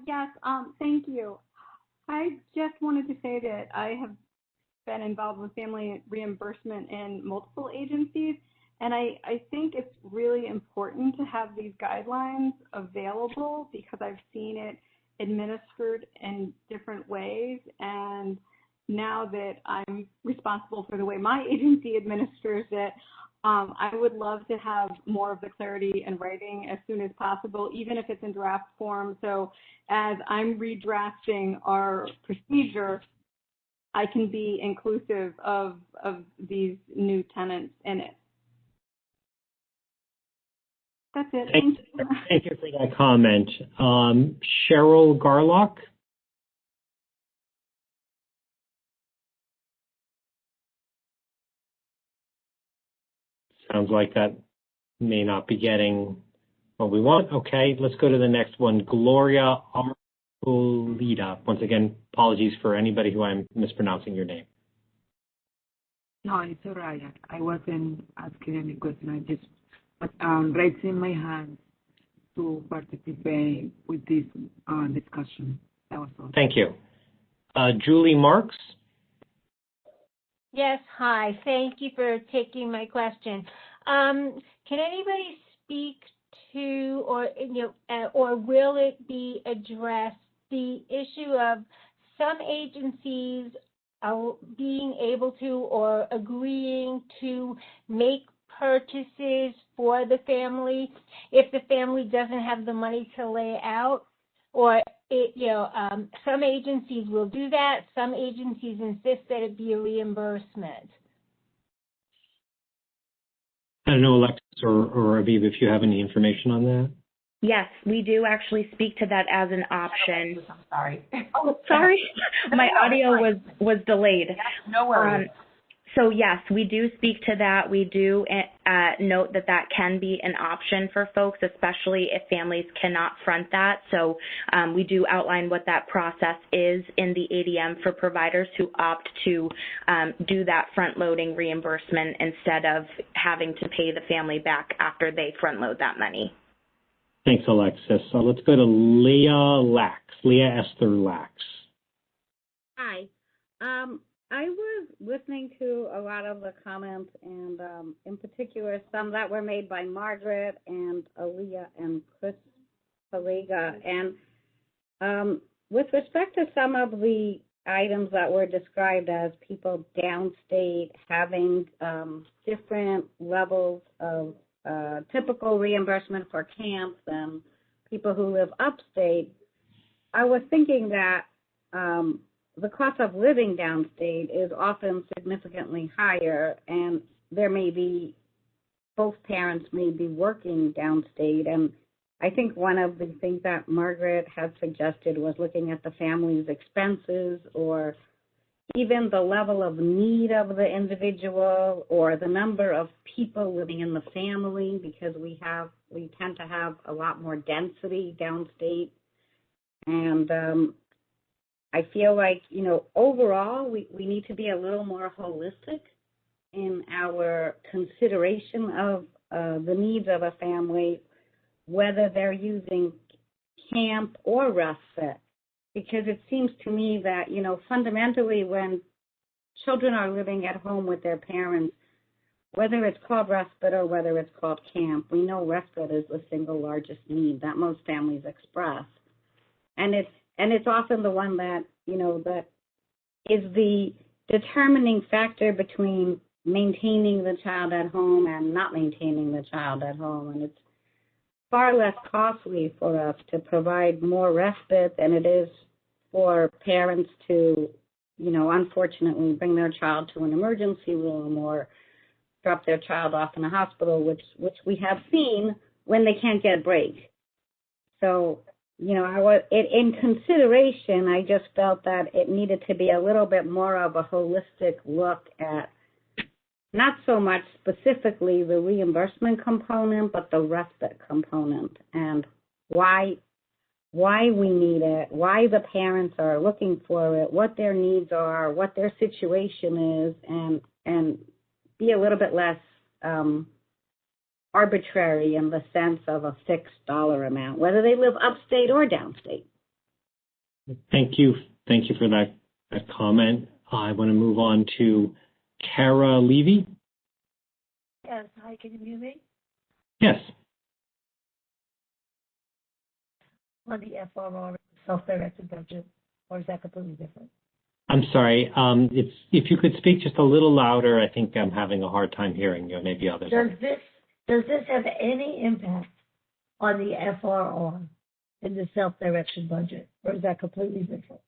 Yes, thank you. I just wanted to say that I have been involved with family reimbursement in multiple agencies, and I think it's really important to have these guidelines available because I've seen it administered in different ways, and now that I'm responsible for the way my agency administers it, I would love to have more of the clarity in writing as soon as possible, even if it's in draft form. So as I'm redrafting our procedure, I can be inclusive of these new tenants in it. That's it.
Thank you for that comment. Cheryl Garlock. Sounds like that may not be getting what we want. Okay, let's go to the next one. Gloria Arboleda. Once again, apologies for anybody who I'm mispronouncing your name.
No, it's all right. I wasn't asking any question. I just raising my hand to participate with this discussion. That was all.
Thank you. Julie Marks.
Yes, hi. Thank you for taking my question. Can anybody speak to, or will it be addressed, the issue of some agencies being able to or agreeing to make purchases for the family if the family doesn't have the money to lay out? Or some agencies will do that. Some agencies insist that it be a reimbursement.
I don't know, Alexis or Aviv, if you have any information on that.
Yes, we do actually speak to that as an option.
I'm sorry.
Oh, sorry. My audio was delayed.
No worries.
So yes, we do speak to that. We do note that can be an option for folks, especially if families cannot front that. So we do outline what that process is in the ADM for providers who opt to do that front-loading reimbursement instead of having to pay the family back after they front-load that money.
Thanks, Alexis. So let's go to Leah Esther Lax.
Hi. I was listening to a lot of the comments, and in particular, some that were made by Margaret and Aaliyah and Chris Palega. And with respect to some of the items that were described as people downstate having different levels of typical reimbursement for camps and people who live upstate, I was thinking that the cost of living downstate is often significantly higher, and there may be, both parents may be working downstate. And I think one of the things that Margaret had suggested was looking at the family's expenses, or even the level of need of the individual, or the number of people living in the family, because we tend to have a lot more density downstate. And I feel like, overall, we need to be a little more holistic in our consideration of the needs of a family, whether they're using camp or respite. Because it seems to me that, fundamentally when children are living at home with their parents, whether it's called respite or whether it's called camp, we know respite is the single largest need that most families express. And it's often the one that, that is the determining factor between maintaining the child at home and not maintaining the child at home. And it's far less costly for us to provide more respite than it is for parents to, unfortunately bring their child to an emergency room or drop their child off in a hospital, which we have seen when they can't get a break. So, in consideration, I just felt that it needed to be a little bit more of a holistic look at not so much specifically the reimbursement component, but the respite component, and why we need it, why the parents are looking for it, what their needs are, what their situation is, and be a little bit less arbitrary in the sense of a fixed dollar amount, whether they live upstate or downstate.
Thank you for that comment. I want to move on to Kara Levy.
Yes, hi, can you hear me?
Yes.
On the FRR self-directed budget, or is that completely different?
I'm sorry. If you could speak just a little louder, I think I'm having a hard time hearing you. Maybe others.
Does this have any impact on the FRR in the self-direction budget, or is that completely different?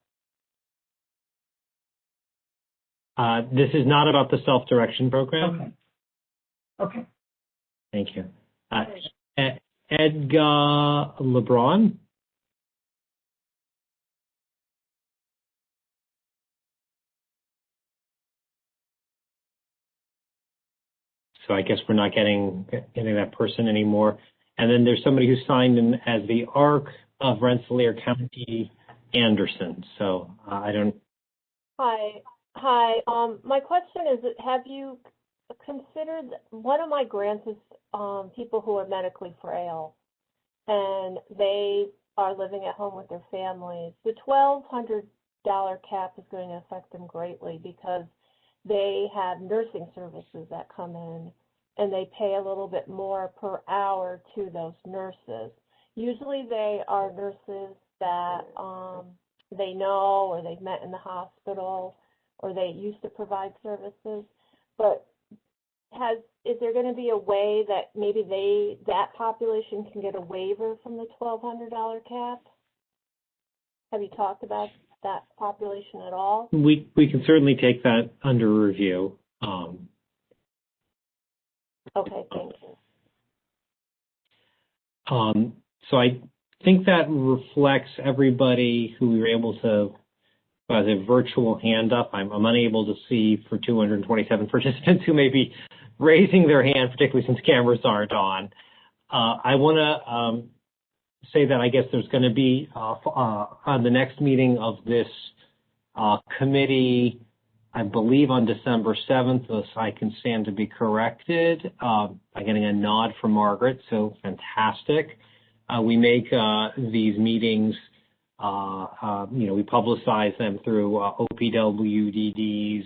This is not about the self-direction program.
Okay.
Thank you. Edgar LeBron. So I guess we're not getting that person anymore. And then there's somebody who signed in as the ARC of Rensselaer County, Anderson. So I don't.
Hi. My question is, have you considered, one of my grants is people who are medically frail, and they are living at home with their families. The $1,200 cap is going to affect them greatly because they have nursing services that come in, and they pay a little bit more per hour to those nurses. Usually they are nurses that they know, or they've met in the hospital, or they used to provide services. But is there going to be a way that maybe that population can get a waiver from the $1,200 cap? Have you talked about that population at all?
We can certainly take that under review.
Okay, thank you.
So I think that reflects everybody who we were able to, as a virtual hand up. I'm unable to see for 227 participants who may be raising their hand, particularly since cameras aren't on. I want to say that I guess there's going to be on the next meeting of this committee, I believe on December 7th, so I can stand to be corrected. I'm getting a nod from Margaret, so fantastic. We make these meetings, we publicize them through OPWDD's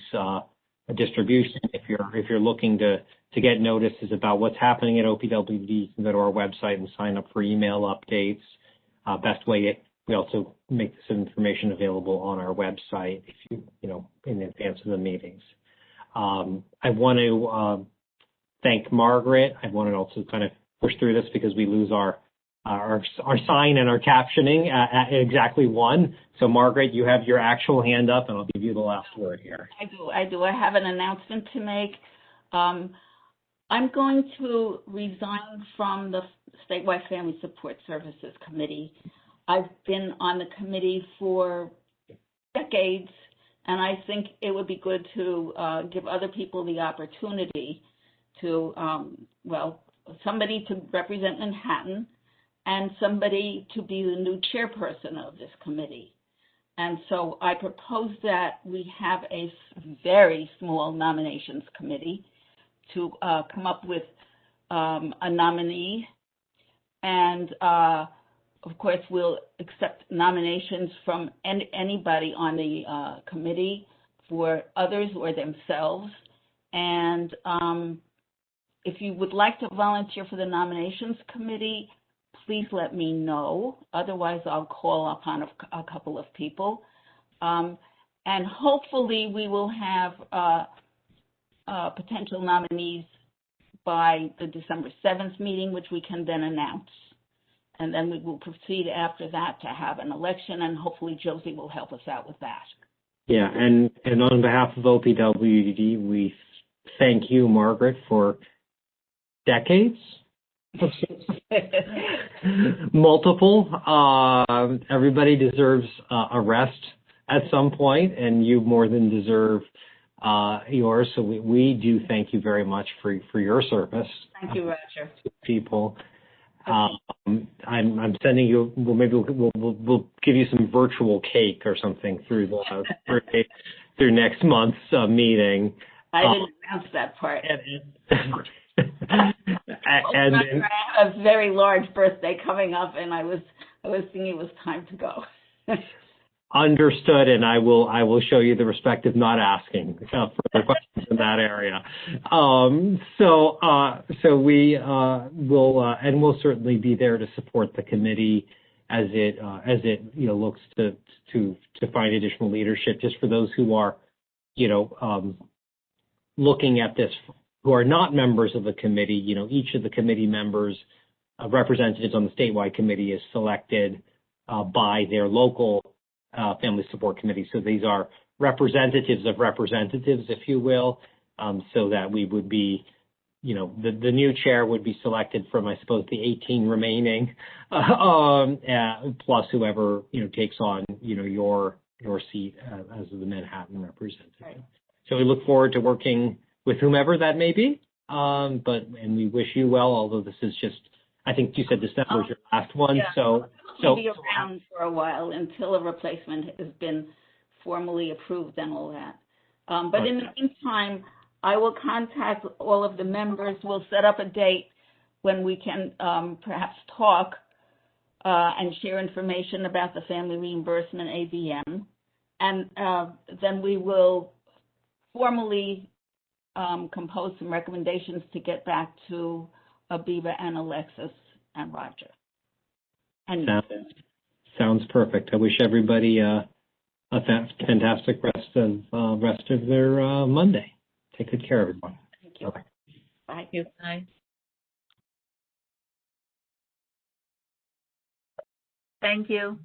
distribution. If you're looking to get notices about what's happening at OPWD, you can go to our website and sign up for email updates. Best way, we also make this information available on our website if in advance of the meetings. I want to thank Margaret. I want to also kind of push through this because we lose our sign and our captioning at exactly 1. So Margaret, you have your actual hand up, and I'll give you the last word here.
I do. I have an announcement to make. I'm going to resign from the Statewide Family Support Services Committee. I've been on the committee for decades, and I think it would be good to give other people the opportunity to, somebody to represent Manhattan and somebody to be the new chairperson of this committee. And so I propose that we have a very small nominations committee to come up with a nominee. And of course, we'll accept nominations from anybody on the committee for others or themselves. And if you would like to volunteer for the nominations committee, please let me know. Otherwise, I'll call upon a couple of people. And hopefully we will have potential nominees by the December 7th meeting, which we can then announce. And then we will proceed after that to have an election, and hopefully Josie will help us out with that.
Yeah, and on behalf of OPWD, we thank you, Margaret, for decades. Multiple. Everybody deserves a rest at some point, and you more than deserve yours. So we do thank you very much for your service.
Thank you, Roger.
To people. I'm sending you. Well, maybe we'll give you some virtual cake or something through through next month's meeting.
I didn't announce that part.
And
I have a very large birthday coming up, and I was thinking it was time to go.
Understood, and I will show you the respect of not asking further questions in that area. So we will, and we'll certainly be there to support the committee as it looks to find additional leadership. Just for those who are looking at this, who are not members of the committee, each of the committee members, representatives on the statewide committee, is selected by their local family support committee. So these are representatives of representatives, if you will, so that we would be, the new chair would be selected from, I suppose, the 18 remaining, plus whoever, takes on, your seat as the Manhattan representative. Right. So we look forward to working with whomever that may be, and we wish you well, although this is just, I think you said December is your last one,
yeah.
So
be around for a while until a replacement has been formally approved and all that. But in the meantime, I will contact all of the members. We'll set up a date when we can perhaps talk and share information about the family reimbursement ABM. And then we will formally compose some recommendations to get back to Abiba and Alexis and Roger. And
sounds perfect. I wish everybody a fantastic rest of their Monday. Take good care, everyone.
Thank you. Bye.
Bye.
Thank you.